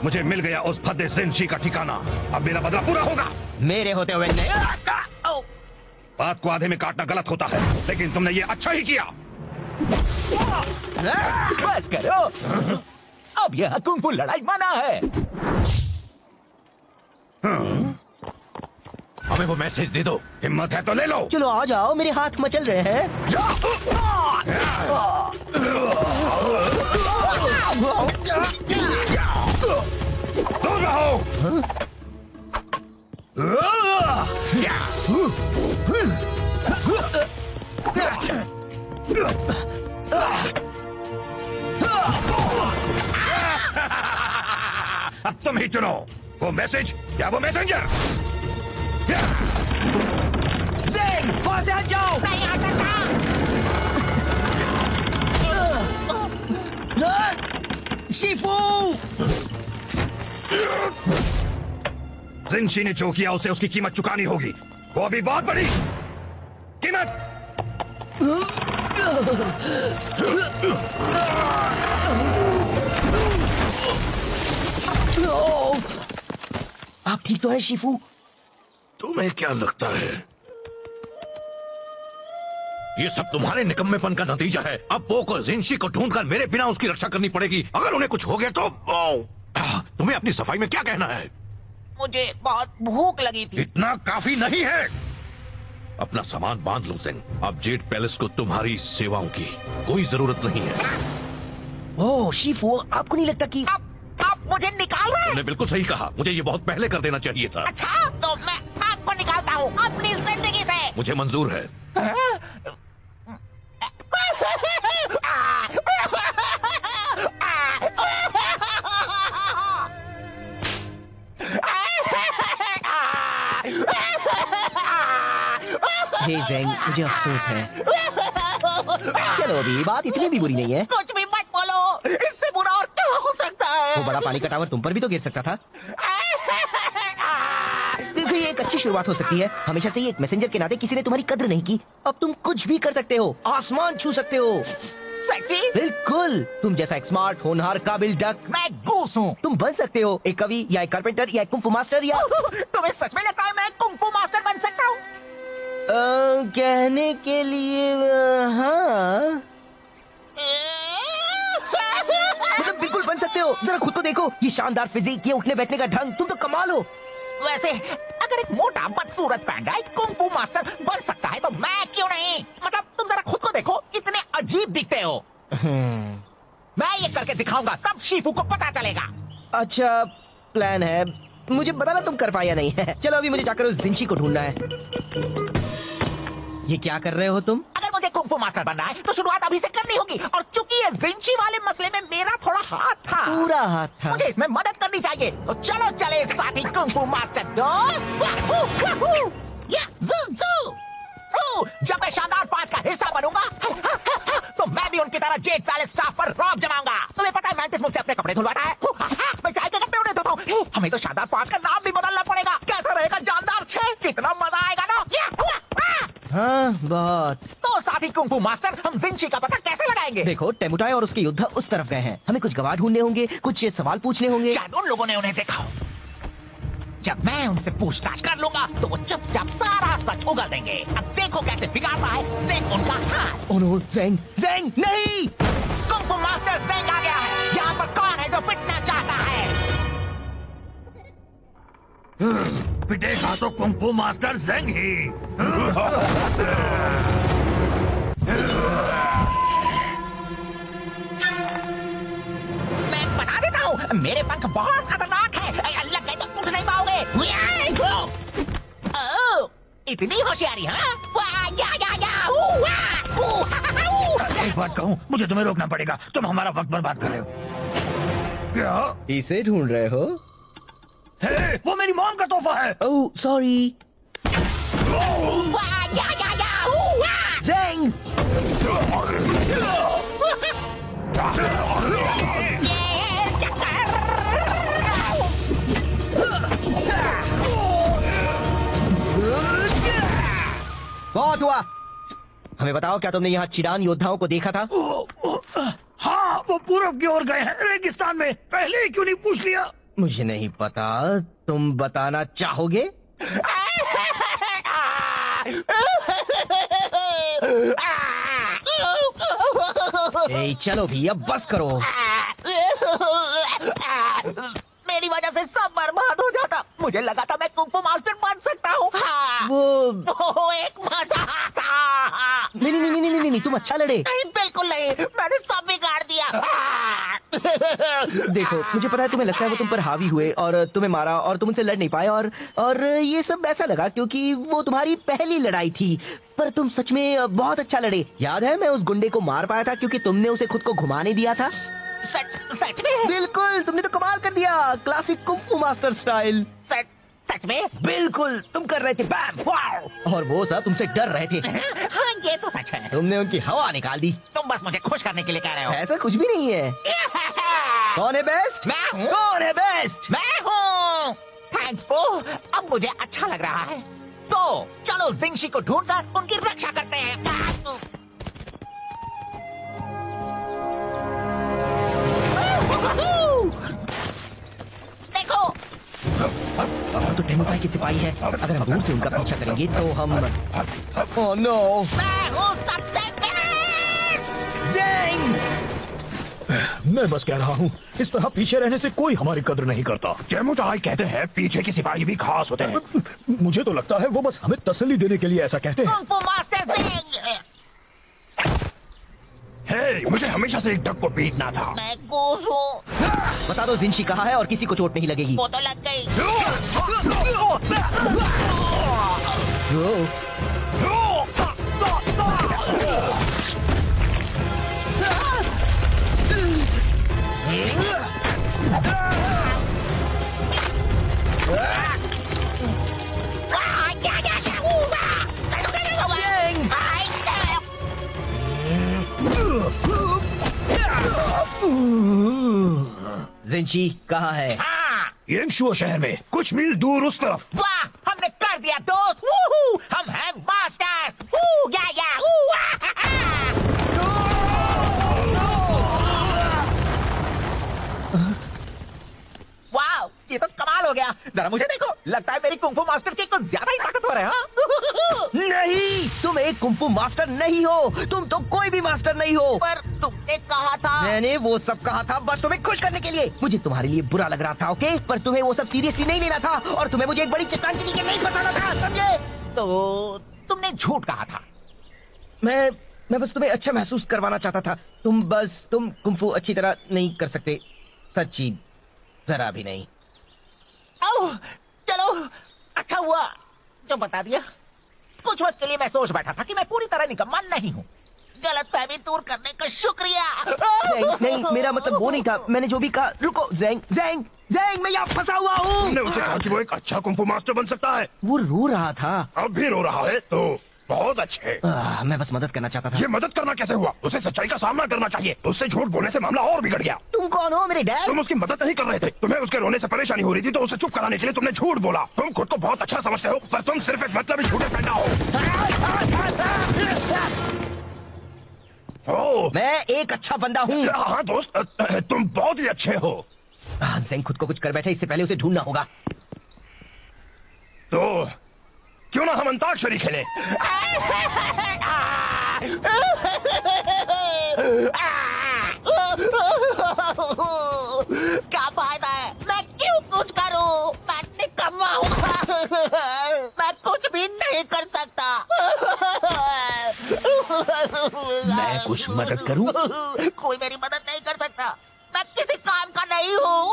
मुझे मिल गया उस फद्दे जिनशी का ठिकाना। अब मेरा बदला पूरा होगा। मेरे होते हुए नहीं। बात को आधे में काटना गलत होता है, लेकिन तुमने ये अच्छा ही किया। बस करो, अब यह कुंग-फू लड़ाई मना है। हमें वो मैसेज दे दो, हिम्मत है तो ले लो। चलो आ जाओ, मेरे हाथ मचल रहे हैं। दूर रहो। अब तुम ही चुनो, वो मैसेज या वो मैसेंजर। वहां से हट जाओ। नहीं आ सकता। शिफू, जिनशी ने जो किया उसे उसकी कीमत चुकानी होगी। वो अभी बहुत बड़ी कीमत। आप ठीक तो है शिफू? तुम्हें क्या लगता है ये सब तुम्हारे निकम्मेपन का नतीजा है? अब पोक और जिनशी को ढूंढकर मेरे बिना उसकी रक्षा करनी पड़ेगी। अगर उन्हें कुछ हो गया तो तुम्हें अपनी सफाई में क्या कहना है? मुझे बहुत भूख लगी थी। इतना काफी नहीं है। अपना सामान बांध लो जिन। अब जेड पैलेस को तुम्हारी सेवाओं की कोई जरूरत नहीं है। ओह शिफू, आपको नहीं लगता कि आप मुझे निकाल रहे हैं? तुमने बिल्कुल सही कहा, मुझे ये बहुत पहले कर देना चाहिए था। अच्छा, तो मैं आपको निकालता हूँ अपनी जिंदगी से। मुझे मंजूर है। हे ज़ेंग, मुझे अफसोस है। चलो अभी बात इतनी भी बुरी नहीं है। कुछ भी मत बोलो, इससे बुरा और क्या हो सकता है? वो बड़ा पानी का टावर तुम पर भी तो गिर सकता था। देखो ये एक अच्छी शुरुआत हो सकती है। हमेशा से ही एक मैसेंजर के नाते किसी ने तुम्हारी कद्र नहीं की। अब तुम कुछ भी कर सकते हो, आसमान छू सकते हो। सेक्सी? बिल्कुल, तुम जैसा एक स्मार्ट, होनहार, काबिल डक। मैं गूस हूँ। तुम बन सकते हो एक कवि या एक कारपेंटर या एक कुंग फू मास्टर या तुम्हें सच में लगता है मैं कुंग-फू मास्टर बन सकता हूँ? कहने के लिए हाँ, मतलब बिल्कुल बन सकते हो। जरा खुद को देखो, ये शानदार फिजिक, ये उठने बैठने का ढंग, तुम तो कमाल हो। वैसे अगर एक मोटा बदसूरत पैंडा एक कुंग-फू मास्टर बन सकता है तो मैं क्यों नहीं? मतलब तुम जरा खुद को देखो, कितने अजीब दिखते हो। मैं ये करके दिखाऊंगा, तब शिफू को पता चलेगा। अच्छा प्लान है, मुझे बताना तुम कर पाया नहीं है। चलो अभी मुझे जाकर उस जिनशी को ढूंढना है। ये क्या कर रहे हो तुम? अगर मुझे कुंग-फू मास्टर बनना है तो शुरुआत अभी से करनी होगी, और चूंकि ये जिनशी वाले मसले में मेरा थोड़ा हाथ था, पूरा हाथ था। मुझे इसमें मदद करनी चाहिए। तो चलो चले साथी कुंग-फू मास्टर जब मैं शानदार 5 का हिस्सा बनूंगा तो मैं भी उनकी तरह जेड पैलेस स्टाफ पर रौब जमाऊंगा। तुम्हें पता है मैंटिस मुझसे अपने कपड़े धुलवाता है, मैं चाय के कपड़े उन्हें धोता हूँ। हमें तो शानदार 5 का नाम भी बदलना पड़ेगा। कैसा रहेगा जानदार 6? कितना मजा आएगा ना। हाँ बहुत। तो साथी कुंग-फू मास्टर, हम जिनशी का पता कैसे लगाएंगे? देखो टेमुटाई और उसके योद्धा उस तरफ गए हैं। हमें कुछ गवाह ढूंढने होंगे, कुछ सवाल पूछने होंगे। शायद उन लोगों ने उन्हें देखा हो। जब मैं उनसे पूछताछ कर लूंगा तो वो चुपचाप सारा सच उगल देंगे। अब देखो कैसे बिगाड़ता है ज़ेंग उनका हाथ। ओह नो, ज़ेंग, ज़ेंग नहीं! कुंग-फू मास्टर ज़ेंग आ गया है। यहाँ पर कौन है जो पिटना चाहता है? पिटेगा तो कुंग-फू मास्टर ज़ेंग ही। मैं बता देता हूँ, मेरे पंख बहुत खतरनाक है। लग गए तो उठ नहीं पाओगे। इतनी होशियारी, हाँ? एक बात कहूँ, मुझे तुम्हें रोकना पड़ेगा। तुम हमारा वक्त बर्बाद कर रहे हो। क्या इसे ढूंढ रहे हो? वो मेरी मॉम का तोहफा है। Oh sorry. ज़ेंग! बहुत हुआ। हमें बताओ, क्या तुमने यहाँ चिरान योद्धाओं को देखा था? हाँ, वो पूरब की ओर गए हैं, रेगिस्तान में। पहले ही क्यों नहीं पूछ लिया? मुझे नहीं पता, तुम बताना चाहोगे? ए, चलो भी, अब बस करो। मेरी वजह से सब बर्बाद हो जाता। मुझे लगा था मैं कुंग फू मास्टर बन सकता हूँ। वो एक मजाक था। नहीं, तुम अच्छा लड़े। नहीं, बिल्कुल नहीं, मैंने सब बिगाड़ दिया। देखो, मुझे पता है तुम्हें लगता है वो तुम पर हावी हुए और तुम्हें मारा और तुम उनसे लड़ नहीं पाए, और ये सब ऐसा लगा क्योंकि वो तुम्हारी पहली लड़ाई थी। पर तुम सच में बहुत अच्छा लड़े। याद है, मैं उस गुंडे को मार पाया था क्योंकि तुमने उसे खुद को घुमाने दिया था। सच में? बिल्कुल, तुमने तो कमाल कर दिया, क्लासिक कुंग फू मास्टर स्टाइल। सच में? बिल्कुल, तुम कर रहे थे बैम वाओ, और वो सब तुमसे डर रहे थे। हाँ, ये तो सच है। तुमने उनकी हवा निकाल दी। तुम बस मुझे खुश करने के लिए कह रहे हो। ऐसा कुछ भी नहीं है। कौन है बेस्ट? मैं हूँ। कौन है बेस्ट? मैं हूँ। थैंक्स को, अब मुझे अच्छा लग रहा है। तो चलो जिंगशी को ढूंढकर उनकी रक्षा करते हैं। देखो, तो टेमुपाई के सिपाही है। अगर हम दूर से उनका पीछा करेंगे तो हम ओह नो, मैं हूँ सबसे बेस्ट। मैं बस कह रहा हूँ, इस तरह पीछे रहने से कोई हमारी कद्र नहीं करता। टेमुटाई कहते हैं पीछे के सिपाही भी खास होते हैं। मुझे तो लगता है वो बस हमें तसल्ली देने के लिए ऐसा कहते हैं। कुंग फू मास्टर ज़ेंग। हे, मुझे हमेशा से एक डक को पीटना था। मैं गोस हूँ। बता दो जिंशी कहाँ है और किसी को चोट नहीं लगेगी। वो तो लग गई। जिंशी कहाँ है? हाँ, येंगशुओ शहर में कुछ मील दूर उस तरफ। वाह, हमने कर दिया दोस्त। वूहू, हम हैं मास्टर्स। वू, या, वू, वाह, ये तो कमाल हो गया। जरा मुझे देखो, लगता है मेरी कुंग फू मास्टर की कुछ ज्यादा ही ताकतवर है। हाँ? नहीं, तुम एक कुंग फू मास्टर नहीं हो। तुम तो कोई भी मास्टर नहीं हो। पर तुमने कहा था। मैंने वो सब कहा था बस तुम्हें खुश करने के लिए। मुझे तुम्हारे लिए बुरा लग रहा था, ओके? पर तुम्हें वो सब सीरियसली नहीं लेना था और तुम्हें मुझे एक बड़ी चट्टान के नीचे नहीं फंसाना था, समझे? तो तुमने झूठ कहा था। मैं बस तुम्हें अच्छा महसूस करवाना चाहता था। तुम कुंग फू अच्छी तरह नहीं कर सकते, सच्ची जरा भी नहीं। ओह, चलो, अच्छा हुआ जो बता दिया। कुछ वक्त के लिए मैं सोच बैठा था कि मैं पूरी तरह निकम्मा नहीं हूँ। गलतफहमी दूर करने का शुक्रिया। नहीं, मेरा मतलब वो नहीं था। मैंने जो भी कहा। रुको, ज़ेंग, मैं यहाँ फंसा हुआ हूँ। तुमने उसे कहा कि वो एक अच्छा कुंग फू मास्टर बन सकता है। वो रो रहा था। अब भी रो रहा है तो बहुत अच्छे। मैं बस मदद करना चाहता था। ये मदद करना कैसे हुआ? उसे सच्चाई का सामना करना चाहिए। उससे झूठ बोलने से मामला और बिगड़ गया। तुम कौन हो? मेरे डैड? तुम उसकी मदद नहीं कर रहे थे। तुम्हें उसके रोने से परेशानी हो रही थी तो उसे चुप कराने के लिए तुमने झूठ बोला। तुम खुद को बहुत अच्छा समझते हो पर तुम सिर्फ एक मतलबी झूठे पैदा हो। मैं एक अच्छा बंदा हूँ। हाँ दोस्त, तुम बहुत ही अच्छे हो। ज़ेंग खुद को कुछ कर बैठे, इससे पहले उसे ढूंढना होगा। तो क्यों ना हम अंताक्षरी खेलें? क्या फायदा है? मैं क्यों कुछ करूं? मैं निकम्मा हूँ। मैं कुछ भी नहीं कर सकता। मैं कुछ मदद करूं? कोई मेरी मदद नहीं कर सकता। मैं किसी काम का नहीं हूँ।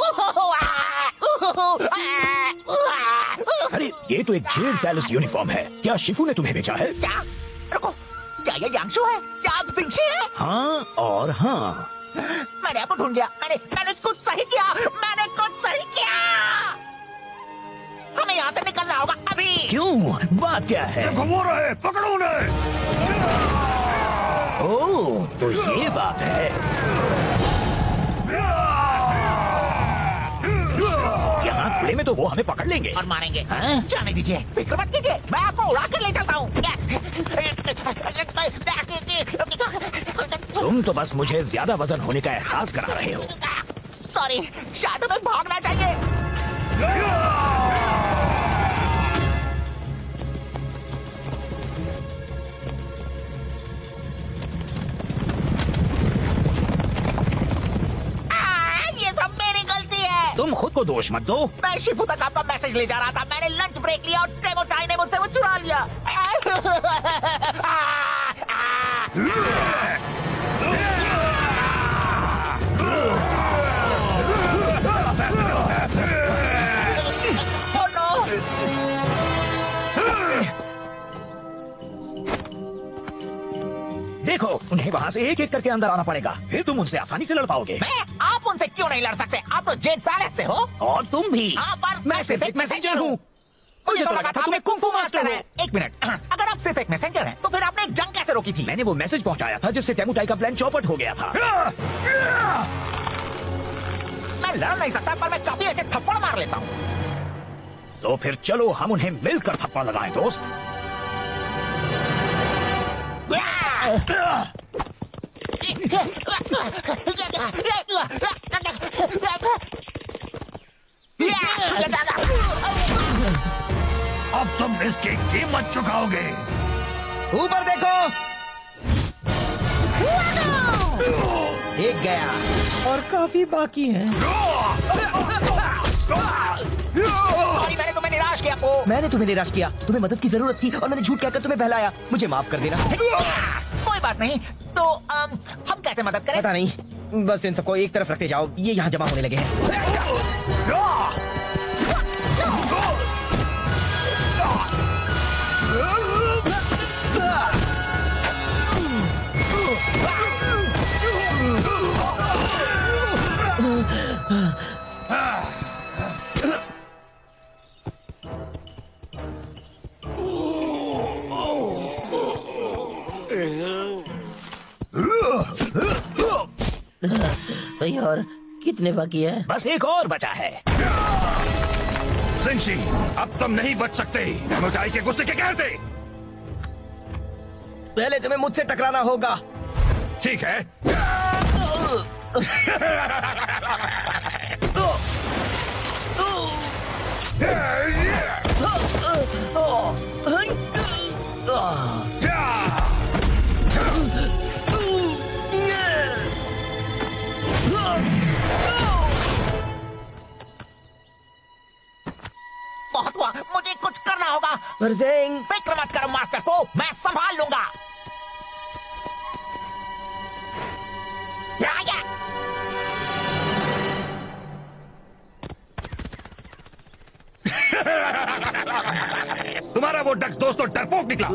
अरे ये तो एक जेल पैलेस यूनिफॉर्म है। क्या शिफू ने तुम्हें भेजा है? क्या? रुको, क्या ये यांगशु है? क्या आप जिंगशी है? हाँ और हाँ। मैंने आपको ढूंढ लिया। मैंने कुछ सही किया। मैंने कुछ सही किया। यहाँ से निकलना होगा अभी। क्यों? बात क्या है? घुमो रहे, पकड़ो उन्हें। ओह, तो ये बात है। यहाँ खुले में तो वो हमें पकड़ लेंगे और मारेंगे। हाँ? जाने दीजिए, फिक्र मत कीजिए, मैं आपको उड़ा कर ले चलता हूँ। तुम तो बस मुझे ज्यादा वजन होने का एहसास करा रहे हो। सॉरी, शायद हमें भागना चाहिए। ये सब मेरी गलती है। तुम खुद को दोष मत दो। मैं शिफू तक आपका मैसेज ले जा रहा था, मैंने लंच ब्रेक लिया और टेमोचाई ने मुझसे वो चुरा लिया। देखो, उन्हें वहाँ से एक एक करके अंदर आना पड़ेगा, फिर तुम उनसे आसानी से लड़ पाओगे। आप उनसे क्यों नहीं लड़ सकते? आप तो जेड पैलेस से हो। और तुम भी। हाँ, पर मैं सिर्फ एक मैसेंजर हूँ। मुझे तो लगा था तुम्हें कुंफू मास्टर है। एक मिनट, अगर आप सिर्फ एक मैसेंजर हैं, तो फिर आपने जंग कैसे रोकी थी? मैंने वो मैसेज पहुंचाया था जिससे टेमुटाई का प्लान चौपट हो गया था। मैं लड़ नहीं सकता, पर मैं कभी ऐसे थप्पड़ मार लेता हूँ। तो फिर चलो हम उन्हें मिलकर थप्पड़ लगाएं, दोस्त। अब तुम इसकी कीमत चुकाओगे। ऊपर देखो। एक गया और काफी बाकी है। मैंने तुम्हें निराश किया। मैंने तुम्हें निराश किया। तुम्हें मदद की जरूरत थी और मैंने झूठ कहकर तुम्हें बहलाया। मुझे माफ कर देना। कोई बात नहीं। तो हम कैसे मदद करें? पता नहीं, बस इन सबको एक तरफ रखते जाओ, ये यहाँ जमा होने लगे हैं। भाई और कितने बाकी है? बस एक और बचा है। जिंशी, अब तुम नहीं बच सकते। टेमुटाई के गुस्से के कहते। पहले तुम्हें मुझसे टकराना होगा। ठीक है। बहुत हुआ, मुझे कुछ करना होगा। ज़ेंग, फिक्र मत करो मास्टर को, मैं संभाल लूंगा। तुम्हारा वो डक दोस्त तो डरपोक निकला।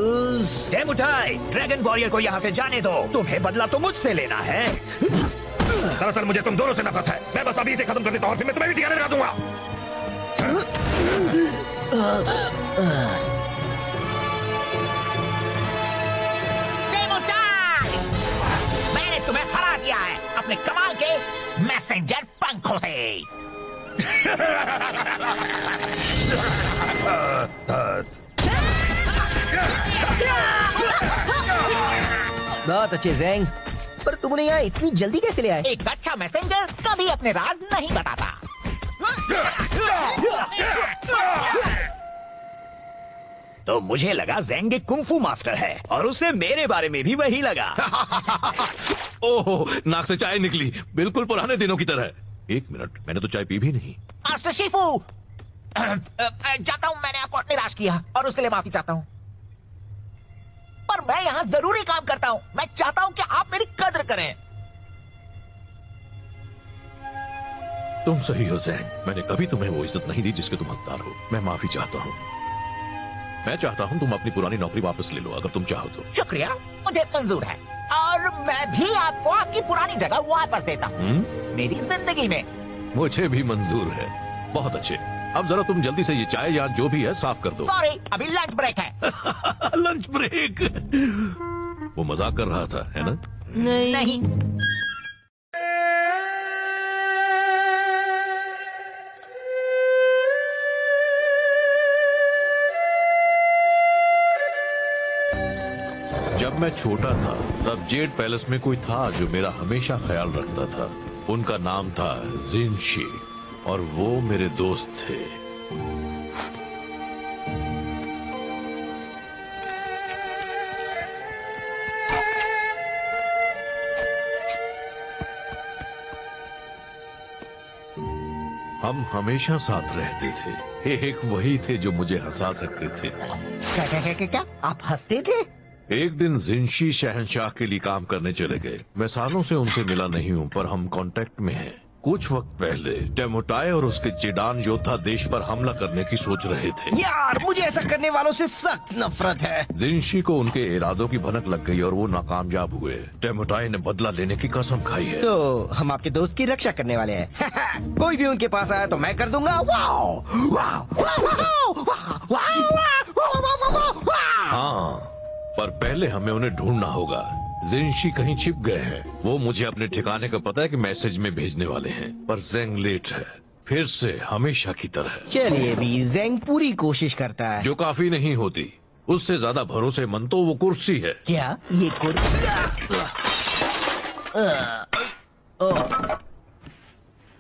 टेमुटाई, ड्रैगन वॉरियर को यहाँ से जाने दो। तुम्हें बदला तो मुझसे लेना है। दरअसल मुझे तुम दोनों से नफरत है। मैं बस अभी इसे खत्म कर देता हूँ, फिर मैं तुम्हें भी ठिकाने लगा दूंगा। मैंने तुम्हें हरा दिया है अपने कमाल के मैसेंजर पंखों से। बहुत अच्छे ज़ेंग, पर तुम उन्हें यहाँ इतनी जल्दी कैसे ले आए? एक अच्छा मैसेंजर कभी अपने राज नहीं बताता। तो मुझे लगा ज़ेंग एक कुंफू मास्टर है और उसे मेरे बारे में भी वही लगा। ओहो, नाक से चाय निकली, बिल्कुल पुराने दिनों की तरह। एक मिनट, मैंने तो चाय पी भी नहीं। मास्टर शिफू, जाता हूँ, मैंने आपको निराश किया और उसके लिए माफी चाहता हूँ। पर मैं यहाँ जरूरी काम करता हूँ। मैं चाहता हूँ कि आप मेरी कद्र करें। तुम सही हो ज़ेंग, मैंने कभी तुम्हें वो इज्जत नहीं दी जिसके तुम हकदार हो। मैं माफी चाहता हूँ। मैं चाहता हूँ तुम अपनी पुरानी नौकरी वापस ले लो, अगर तुम चाहो तो। शुक्रिया, मुझे मंजूर है। और मैं भी आपको आपकी पुरानी जगह वापस देता हूँ। मेरी जिंदगी में। मुझे भी मंजूर है। बहुत अच्छे। अब जरा तुम जल्दी से ये चाय या जो भी है साफ कर दो। सॉरी, अभी लंच ब्रेक है। Lunch break. वो मजाक कर रहा था, है ना? नहीं। जब मैं छोटा था तब जेड पैलेस में कोई था जो मेरा हमेशा ख्याल रखता था। उनका नाम था जिनशी और वो मेरे दोस्त थे। हम हमेशा साथ रहते थे। एक वही थे जो मुझे हंसा सकते थे। क्या आप हंसते थे? एक दिन जिनशी शहंशाह के लिए काम करने चले गए। मैं सालों से उनसे मिला नहीं हूँ, पर हम कांटेक्ट में हैं। कुछ वक्त पहले टेमोटाई और उसके जेडान योद्धा देश पर हमला करने की सोच रहे थे। यार, मुझे ऐसा करने वालों से सख्त नफरत है। जिनशी को उनके इरादों की भनक लग गई और वो नाकामयाब हुए। टेमोटाई ने बदला लेने की कसम खाई है। तो हम आपके दोस्त की रक्षा करने वाले हैं। कोई भी उनके पास आया तो मैं कर दूंगा। हाँ, पर पहले हमें उन्हें ढूंढना होगा। जिनशी कहीं छिप गए हैं। वो मुझे अपने ठिकाने का पता है कि मैसेज में भेजने वाले हैं, पर जेंग लेट है, फिर से हमेशा की तरह। चलिए भी, जेंग पूरी कोशिश करता है। जो काफी नहीं होती, उससे ज्यादा भरोसेमंद तो वो कुर्सी है। क्या ये कुर्सी?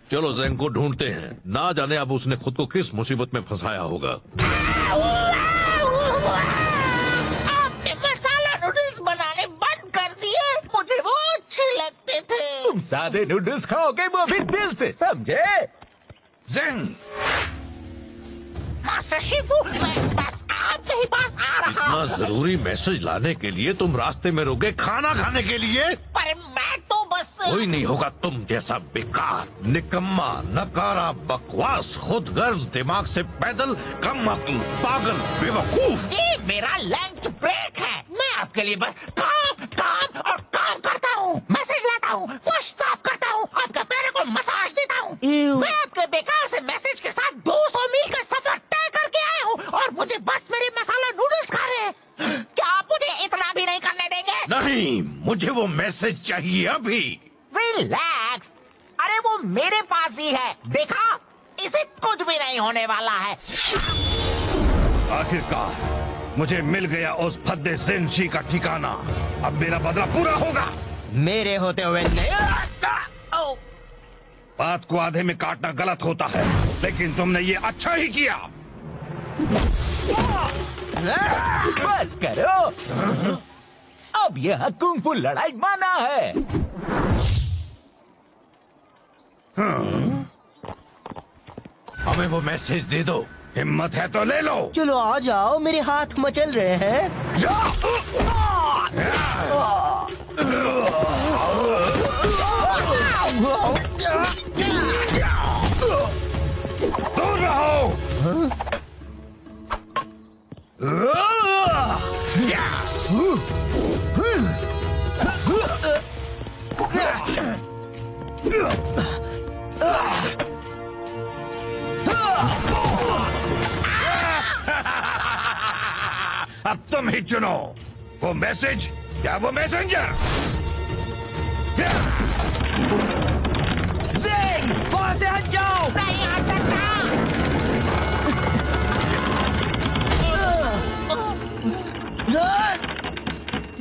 चलो जेंग को ढूंढते हैं। ना जाने अब उसने खुद को किस मुसीबत में फंसाया होगा। सादे नूडल्स खाओगे, वो भी दिल से, समझे? जेंग, मास्टर शिफू, मैं बस आपके ही पास आ रहा हूँ। इतना जरूरी मैसेज लाने के लिए तुम रास्ते में रुके खाना खाने के लिए? पर मैं तो बस कोई नहीं होगा तुम जैसा बेकार, निकम्मा, नकारा, बकवास, खुदगर्ज, दिमाग से पैदल, कम अक्ल, पागल, बेवकूफ। ये मेरा लंच ब्रेक है। मैं आपके लिए बस काम काम और काम करता हूँ। मैसेज लाता हूँ, फर्श साफ करता हूँ, आपके पैरों को मसाज देता हूँ। मैं आपके बेकार से मैसेज के साथ 200 मील का सफर तय करके आया हूँ और मुझे बस मेरे मसाला नूडल्स खा रहे हैं। क्या आप मुझे इतना भी नहीं करने देंगे? नहीं, मुझे वो मैसेज चाहिए अभी। रिलैक्स, अरे वो मेरे पास ही है, देखा? इसे कुछ भी नहीं होने वाला है। आखिरकार मुझे मिल गया उस फद्दे जिनशी का ठिकाना। अब मेरा बदला पूरा होगा। मेरे होते हुए नहीं। बात को आधे में काटना गलत होता है, लेकिन तुमने ये अच्छा ही किया। बस करो, अब यह कुंग फू लड़ाई माना है। हमें वो मैसेज दे दो। हिम्मत है तो ले लो। चलो आ जाओ, मेरे हाथ मचल रहे हैं। दूर रहो। अब तुम ही चुनो, वो मैसेज या वो मैसेंजर। वहां से हट जाओ। नहीं हट सकता।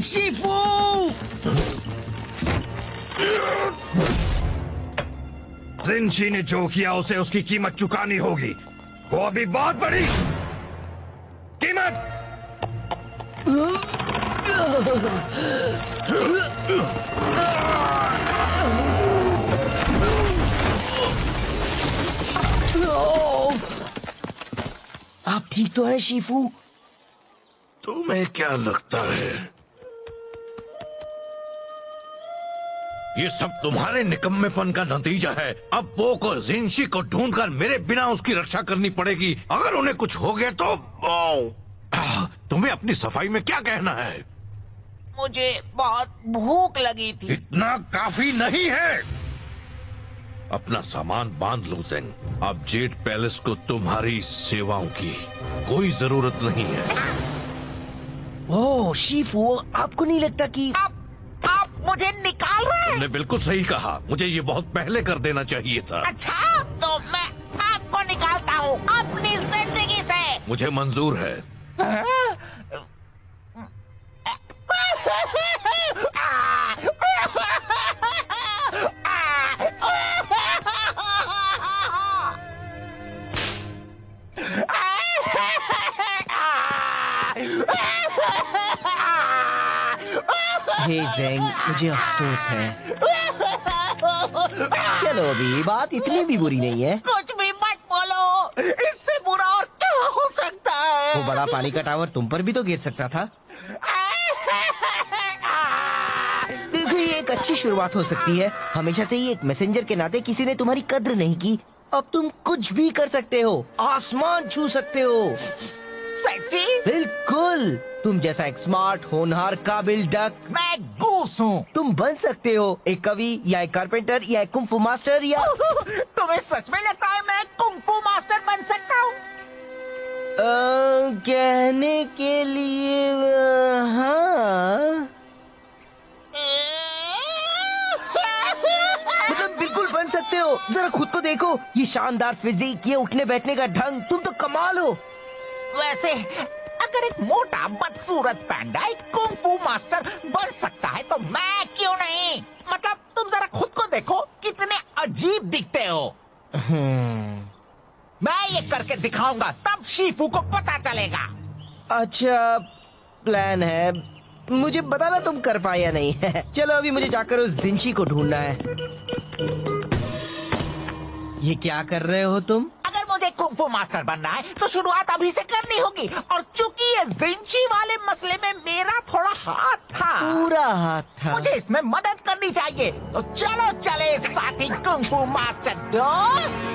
शिफू! जिनशी ने जो किया उसे उसकी कीमत चुकानी होगी। वो अभी बहुत बड़ी कीमत। आप ठीक तो है शिफू? तुम्हें क्या लगता है ये सब तुम्हारे निकम्मेपन का नतीजा है? अब पोक और जिनशी को ढूंढकर मेरे बिना उसकी रक्षा करनी पड़ेगी। अगर उन्हें कुछ हो गया तो तुम्हें अपनी सफाई में क्या कहना है? मुझे बहुत भूख लगी थी। इतना काफी नहीं है। अपना सामान बांध लो ज़ेंग। अब जेड पैलेस को तुम्हारी सेवाओं की कोई जरूरत नहीं है। ओह शिफू, आपको नहीं लगता कि आप मुझे निकाल रहे हैं? तुमने बिल्कुल सही कहा, मुझे ये बहुत पहले कर देना चाहिए था। अच्छा, तो मैं आपको निकालता हूँ अपनी जिंदगी से। मुझे मंजूर है। हे ज़ेंग, मुझे अफसोस है। चलो अभी बात इतनी भी बुरी नहीं है। कुछ भी मत बोलो, इससे बुरा और क्या हो सकता है? वो बड़ा पानी का टावर तुम पर भी तो गिर सकता था। देखो, ये एक अच्छी शुरुआत हो सकती है। हमेशा से ही एक मैसेंजर के नाते किसी ने तुम्हारी कद्र नहीं की। अब तुम कुछ भी कर सकते हो, आसमान छू सकते हो। सच्ची? बिल्कुल, तुम जैसा एक स्मार्ट, होनहार, काबिल डक। मैं गूस हूँ। तुम बन सकते हो एक कवि या एक कारपेंटर या एक कुंफू मास्टर या तुम्हें सच में लगता है मैं कुंफू मास्टर बन सकता हूँ? कहने के लिए हाँ, मतलब बिल्कुल बन सकते हो। जरा खुद को देखो, ये शानदार फिजिक, ये उठने बैठने का ढंग, तुम तो कमाल हो। वैसे अगर एक मोटा बदसूरत पैंडा एक कुंफू मास्टर बन सकता है तो मैं क्यों नहीं? मतलब तुम जरा खुद को देखो, कितने अजीब दिखते हो। मैं ये करके दिखाऊंगा, तब शिफू को पता चलेगा। अच्छा प्लान है, मुझे बताना तुम कर पाए या नहीं। चलो अभी मुझे जाकर उस जिंशी को ढूंढना है। ये क्या कर रहे हो तुम? अगर मुझे कुंफू मास्टर बनना है तो शुरुआत अभी से करनी होगी, और चूंकि ये जिंशी वाले मसले में मेरा थोड़ा हाथ था, पूरा हाथ था। मुझे इसमें मदद करनी चाहिए। तो चलो चले साथी कुंफू मास्टर दोस्त।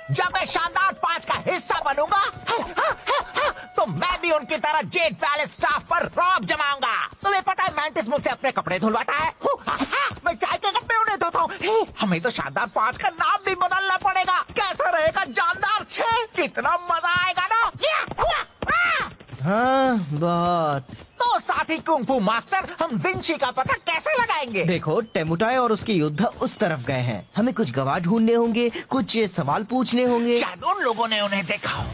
जब मैं शानदार 5 का हिस्सा बनूंगा तो मैं भी उनकी तरह जेड पैलेस स्टाफ पर रौब जमाऊंगा। तुम्हें पता है मैंटिस मुझसे अपने कपड़े धुलवाता है। मैं चाय के कपड़े उन्हें धोता हूँ। हमें तो शानदार 5 का नाम भी बदलना पड़ेगा। कैसा रहेगा जानदार 6? कितना मजा आएगा ना। हाँ बहुत। तो साथी कुंफू मास्टर, हम जिंशी का पता कैसे लगाएंगे? देखो, टेमुटाई और उसके योद्धा उस तरफ गए हैं। हमें कुछ गवाह ढूंढने होंगे, कुछ सवाल पूछने होंगे। शायद उन लोगों ने उन्हें देखा हो।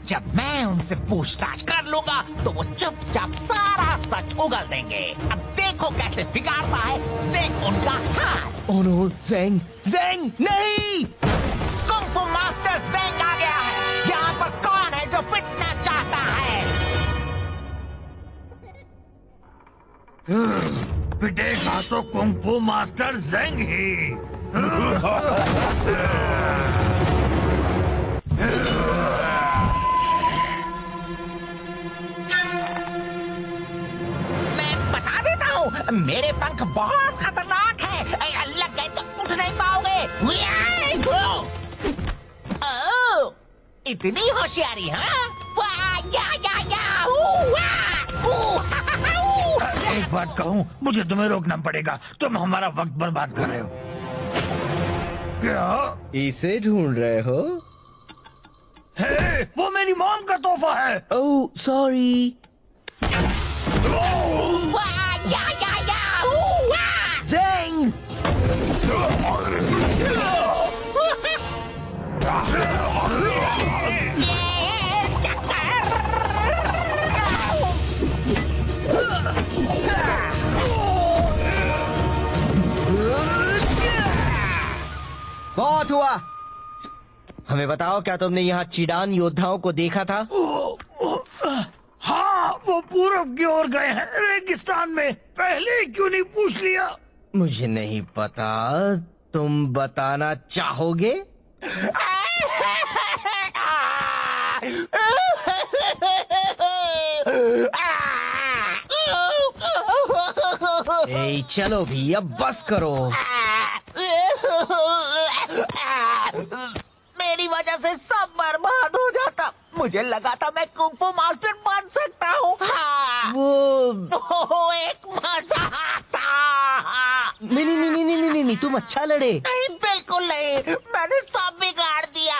जब मैं उनसे पूछताछ कर लूंगा तो वो चुपचाप सारा सच उगल देंगे। अब देखो कैसे बिगाड़ता है ज़ेंग उनका हाथ। ओह नो, ज़ेंग, ज़ेंग नहीं! कुंफू मास्टर ज़ेंग आ गया है। यहाँ पर कौन है जो पिटना चाहता है? पिटेगा तो कुंफू मास्टर ज़ेंग ही। मैं बता देता हूँ, मेरे पंख बहुत खतरनाक है। लग गए तो उठ नहीं पाओगे। ओह, इतनी होशियारी, हाँ? एक बात कहूँ, मुझे तुम्हें रोकना पड़ेगा। तुम हमारा वक्त बर्बाद कर रहे हो। क्या इसे ढूंढ रहे हो? है, वो मेरी मॉम का तोहफा है। Oh sorry. ज़ेंग! बहुत हुआ। हमें बताओ, क्या तुमने यहाँ चीडान योद्धाओं को देखा था? हाँ, वो पूरब की ओर गए हैं, रेगिस्तान में। पहले क्यों नहीं पूछ लिया? मुझे नहीं पता, तुम बताना चाहोगे? ए, चलो भी, अब बस करो। मेरी वजह से सब बर्बाद हो जाता। मुझे लगा था मैं कुंफू मास्टर बन सकता हूँ। हाँ। वो एक तुम अच्छा लड़े। नहीं, बिल्कुल नहीं, मैंने सब बिगाड़ दिया।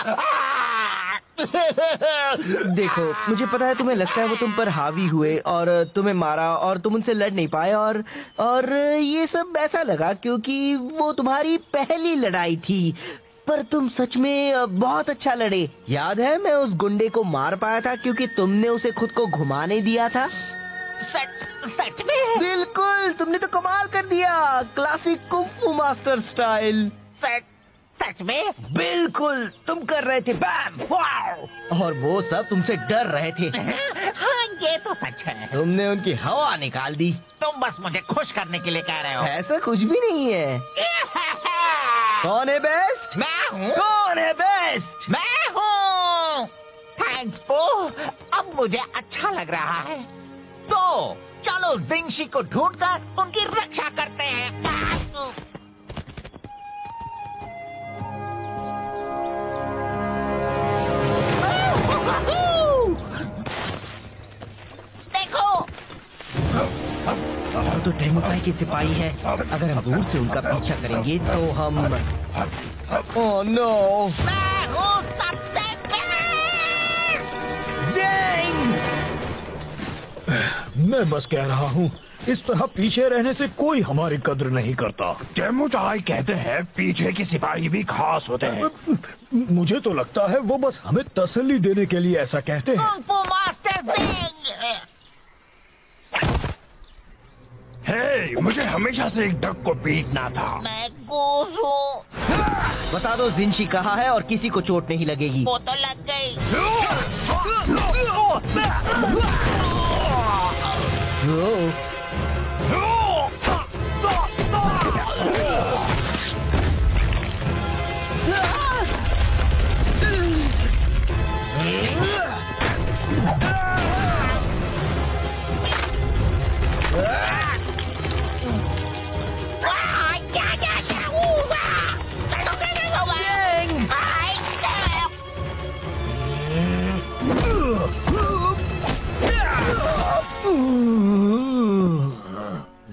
देखो, मुझे पता है तुम्हें लगता है वो तुम पर हावी हुए और तुम्हें मारा और तुम उनसे लड़ नहीं पाए और ये सब ऐसा लगा क्योंकि वो तुम्हारी पहली लड़ाई थी। पर तुम सच में बहुत अच्छा लड़े। याद है मैं उस गुंडे को मार पाया था क्योंकि तुमने उसे खुद को घुमाने दिया था। सच में? बिल्कुल, तुमने तो कमाल कर दिया, क्लासिक कुंग-फू मास्टर स्टाइल। सच में? बिल्कुल, तुम कर रहे थे बैम वाव, और वो सब तुमसे डर रहे थे। हाँ, ये तो सच है। तुमने उनकी हवा निकाल दी। तुम बस मुझे खुश करने के लिए कह रहे हो। ऐसा कुछ भी नहीं है। कौन है बेस्ट? मैं हूँ। कौन है बेस्ट? मैं हूँ। थैंक्स पो, अब मुझे अच्छा लग रहा है। तो चलो जिंगशी को ढूंढकर उनकी रक्षा करते हैं। देखो, वो तो टेमुकाई के सिपाही है। अगर हम दूर से उनका पीछा करेंगे तो हम ओह नो, मैं हूँ सबसे मैं बस कह रहा हूँ, इस तरह पीछे रहने से कोई हमारी कद्र नहीं करता। टेमुचाई कहते हैं पीछे के सिपाही भी खास होते हैं। मुझे तो लगता है वो बस हमें तसल्ली देने के लिए ऐसा कहते हैं। कुंग-फू मास्टर जिंग। हे, मुझे हमेशा से एक डक को पीटना था। मैं गूस हूँ। बता दो जिंशी कहाँ है और किसी को चोट नहीं लगेगी। वो तो लग गई।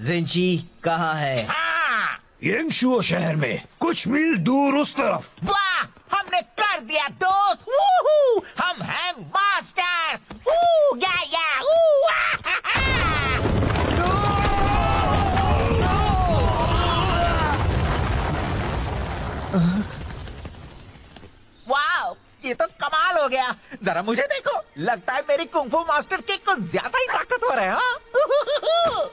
जिंशी कहाँ है? हाँ, येंगशुओ शहर में कुछ मील दूर उस तरफ। वाह, हमने कर दिया दोस्त। वूहू, हम हैं मास्टर। वू, या, वू, वाह, ये तो कमाल हो गया। जरा मुझे देखो, लगता है मेरी कुंग-फू मास्टर की कुछ ज्यादा ही ताकतवर है। हाँ?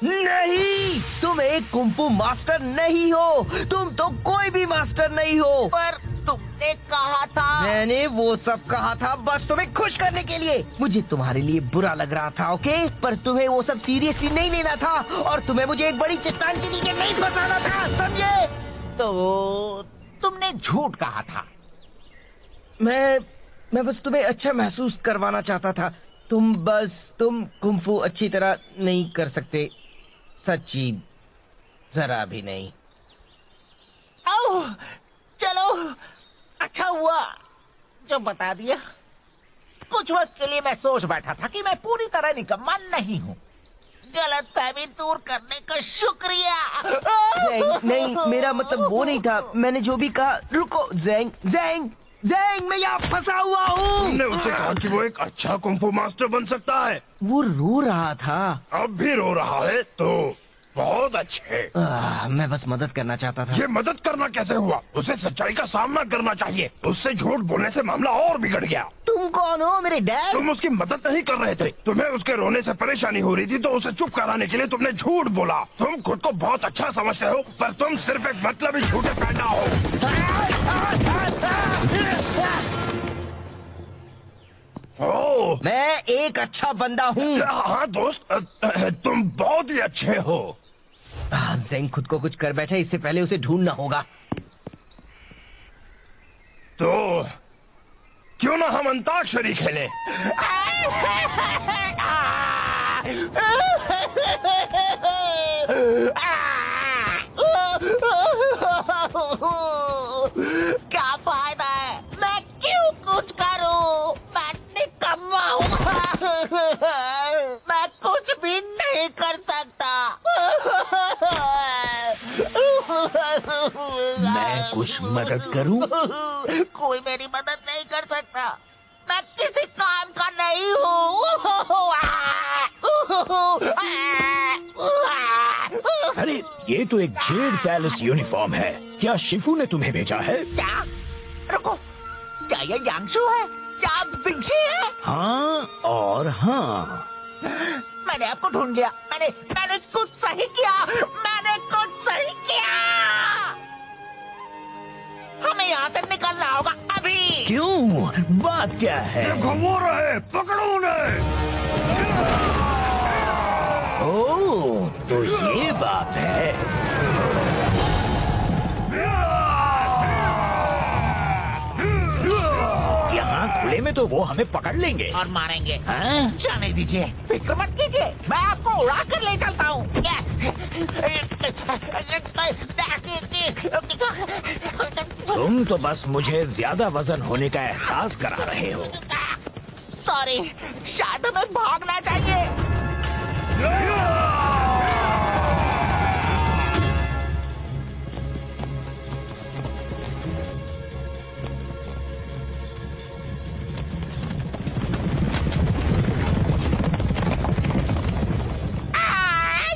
नहीं, तुम एक कुंग-फू मास्टर नहीं हो। तुम तो कोई भी मास्टर नहीं हो। पर तुमने कहा था। मैंने वो सब कहा था बस तुम्हें खुश करने के लिए। मुझे तुम्हारे लिए बुरा लग रहा था, ओके? पर तुम्हें वो सब सीरियसली नहीं लेना था और तुम्हें मुझे एक बड़ी चट्टान के नीचे नहीं फंसाना था, समझे? तो तुमने झूठ कहा था। मैं बस तुम्हें अच्छा महसूस करवाना चाहता था। तुम कुंग-फू अच्छी तरह नहीं कर सकते, सच्ची, जरा भी नहीं। ओह, चलो, अच्छा हुआ जो बता दिया। कुछ वक्त के लिए मैं सोच बैठा था कि मैं पूरी तरह निकम्मा नहीं हूँ। गलतफहमी दूर करने का शुक्रिया। नहीं, मेरा मतलब वो नहीं था। मैंने जो भी कहा, रुको, ज़ेंग, मैं यहाँ फंसा हुआ हूँ। तुमने उससे कहा कि वो एक अच्छा कुंग-फू मास्टर बन सकता है। वो रो रहा था। अब भी रो रहा है तो बहुत अच्छे। मैं बस मदद करना चाहता था। ये मदद करना कैसे हुआ? उसे सच्चाई का सामना करना चाहिए। उससे झूठ बोलने से मामला और बिगड़ गया। तुम कौन हो, मेरे डैड? तुम उसकी मदद नहीं कर रहे थे। तुम्हें उसके रोने से परेशानी हो रही थी तो उसे चुप कराने के लिए तुमने झूठ बोला। तुम खुद को बहुत अच्छा समझते हो पर तुम सिर्फ एक मतलबी झूठे पैदा हो। ओह, मैं एक अच्छा बंदा हूँ। हाँ दोस्त, तुम बहुत ही अच्छे हो। ज़ेंग खुद को कुछ कर बैठा, इससे पहले उसे ढूंढना होगा। तो क्यों ना हम अंताक्षरी खेलें? क्या फायदा है? मैं क्यों कुछ करूं? मैं निकम्मा हूँ। मैं कुछ भी नहीं कर सकता। मदद करूं? कोई मेरी मदद नहीं कर सकता। मैं किसी काम का नहीं हूँ। अरे ये तो एक जेड पैलेस यूनिफॉर्म है। क्या शिफू ने तुम्हें भेजा है? क्या? रुको, क्या ये यांगशु है? क्या आप जिंगशी है? हाँ और हाँ। मैंने आपको ढूंढ लिया। मैंने कुछ सही किया। मैंने कुछ सही किया। हमें यहाँ से निकलना होगा अभी। क्यों? बात क्या है? घुमो रहे, पकड़ो उन्हें। ओह, तो ये बात है। यहाँ खुले में तो वो हमें पकड़ लेंगे और मारेंगे। हाँ? जाने दीजिए, फिक्र मत कीजिए, मैं आपको उड़ा कर ले चलता हूँ। तुम तो बस मुझे ज्यादा वजन होने का एहसास करा रहे हो। सॉरी, शायद हमें भागना चाहिए।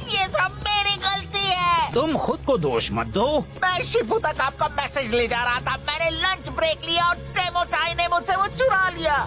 ये सब मेरी गलती है। तुम खुद को दोष मत दो। मैं शिफू तक आपका मैसेज ले जा रहा था। मैंने लंच ब्रेक लिया और टेमोटाई ने मुझसे वो चुरा लिया।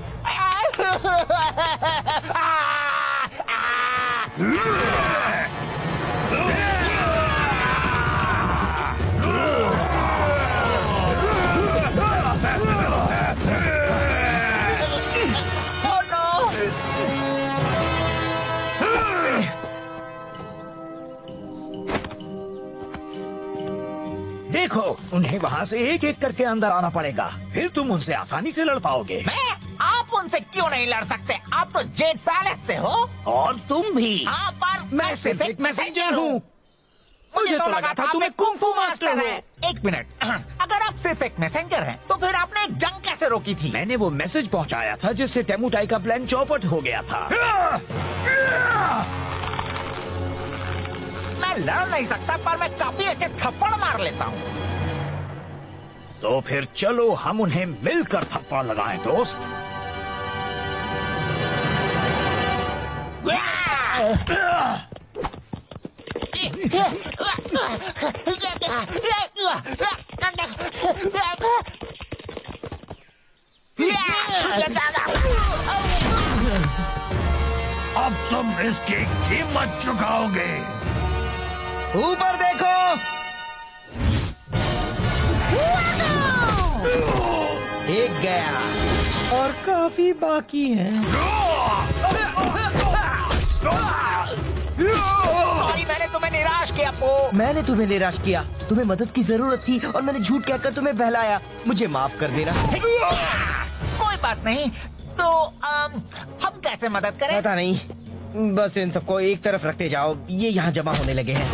देखो, उन्हें वहाँ से एक एक करके अंदर आना पड़ेगा, फिर तुम उनसे आसानी से लड़ पाओगे। आप उनसे क्यों नहीं लड़ सकते? आप तो जेड पैलेस से हो। और तुम भी। हाँ, पर मैं सिर्फ एक मैसेंजर हूँ। मुझे तो लगा था तुम्हें कुंग फू मास्टर है। एक मिनट, अगर आप सिर्फ एक मैसेंजर हैं, तो फिर आपने एक जंग कैसे रोकी थी? मैंने वो मैसेज पहुँचाया था जिससे टेमुटाई का प्लान चौपट हो गया था। मैं लड़ नहीं सकता, पर मैं काफी अच्छे थप्पड़ मार लेता हूँ। तो फिर चलो हम उन्हें मिलकर थप्पड़ लगाएं दोस्त। अब तुम इसकी कीमत चुकाओगे। ऊपर देखो। एक गया और काफी बाकी है। सॉरी, मैंने तुम्हें निराश किया पो। मैंने तुम्हें निराश किया। तुम्हें मदद की जरूरत थी और मैंने झूठ कहकर तुम्हें बहलाया। मुझे माफ कर देना। कोई बात नहीं। तो हम कैसे मदद करें? पता नहीं, बस इन सबको एक तरफ रखते जाओ। ये यहाँ जमा होने लगे हैं।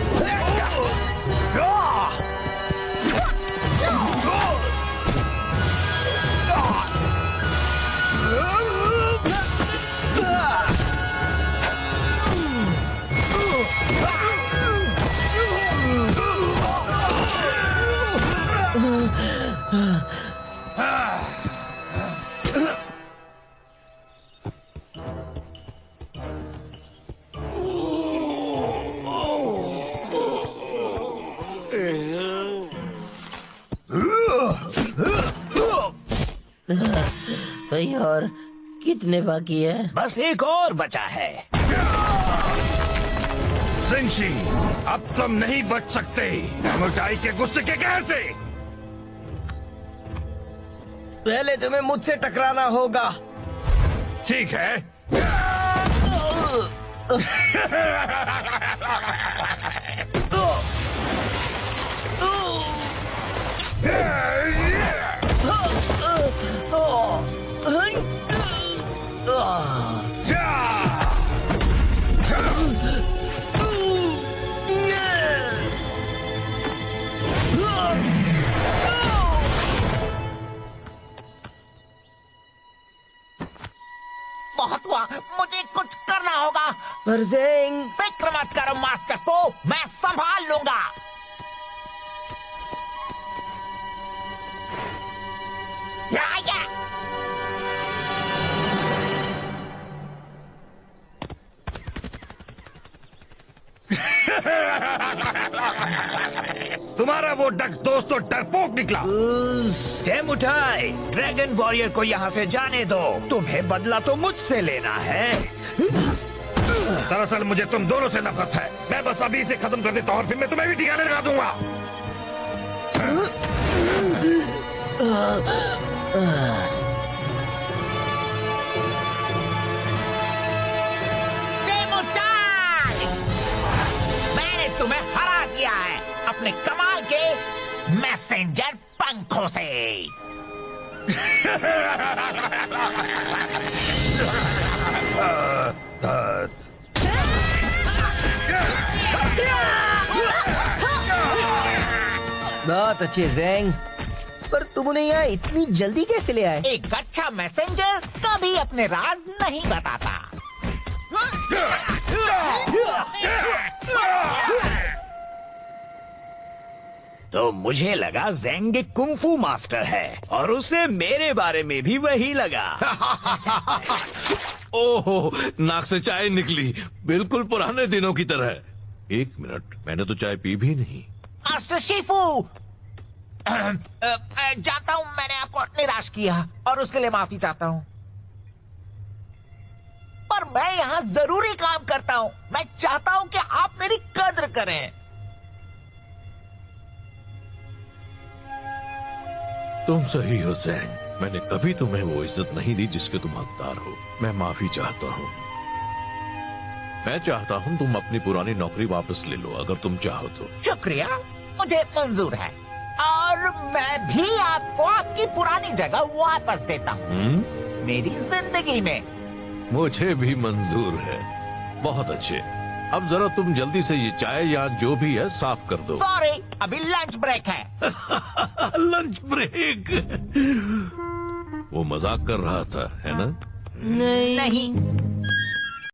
भाई, और कितने बाकी है? बस एक और बचा है। जिंगशी, अब तुम नहीं बच सकते टेमुटाई के गुस्से के कहर से। पहले तुम्हें मुझसे टकराना होगा। ठीक है। बहुत हुआ, मुझे कुछ करना होगा। परजेंग, फिक्र मत करो मास्टर पो, मैं संभाल लूंगा। तुम्हारा वो दोस्त तो डरपोक निकला। सेमुटाई, ड्रैगन वॉरियर को यहाँ से जाने दो। तुम्हें बदला तो मुझसे लेना है। दरअसल मुझे तुम दोनों से नफरत है। मैं बस अभी इसे खत्म कर देता हूँ और फिर मैं तुम्हें भी ठिकाने लगा दूंगा। मैंने तुम्हें हरा दिया है अपने कमाल के मैसेंजर पंखों से। बहुत अच्छे ज़ैंग, पर तुम उन्हें यहाँ इतनी जल्दी कैसे ले आए? एक अच्छा मैसेंजर कभी अपने राज नहीं बताता। तो मुझे लगा ज़ैंग एक कुंफू मास्टर है और उसे मेरे बारे में भी वही लगा। ओहो, नाक से चाय निकली, बिल्कुल पुराने दिनों की तरह। एक मिनट, मैंने तो चाय पी भी नहीं। मास्टर शिफू, जानता हूँ मैंने आपको निराश किया और उसके लिए माफी चाहता हूँ, पर मैं यहाँ जरूरी काम करता हूँ। मैं चाहता हूँ कि आप मेरी कद्र करें। तुम सही हो ज़ैंग, मैंने कभी तुम्हें वो इज्जत नहीं दी जिसके तुम हकदार हो। मैं माफी चाहता हूँ। मैं चाहता हूँ तुम अपनी पुरानी नौकरी वापस ले लो, अगर तुम चाहो तो। शुक्रिया, मुझे मंजूर है और मैं भी आपको आपकी पुरानी जगह वापस देता हूँ मेरी जिंदगी में। मुझे भी मंजूर है। बहुत अच्छे, अब जरा तुम जल्दी से ये चाय या जो भी है साफ कर दो। सॉरी, अभी लंच ब्रेक है। Lunch break? वो मजाक कर रहा था, है ना? नहीं।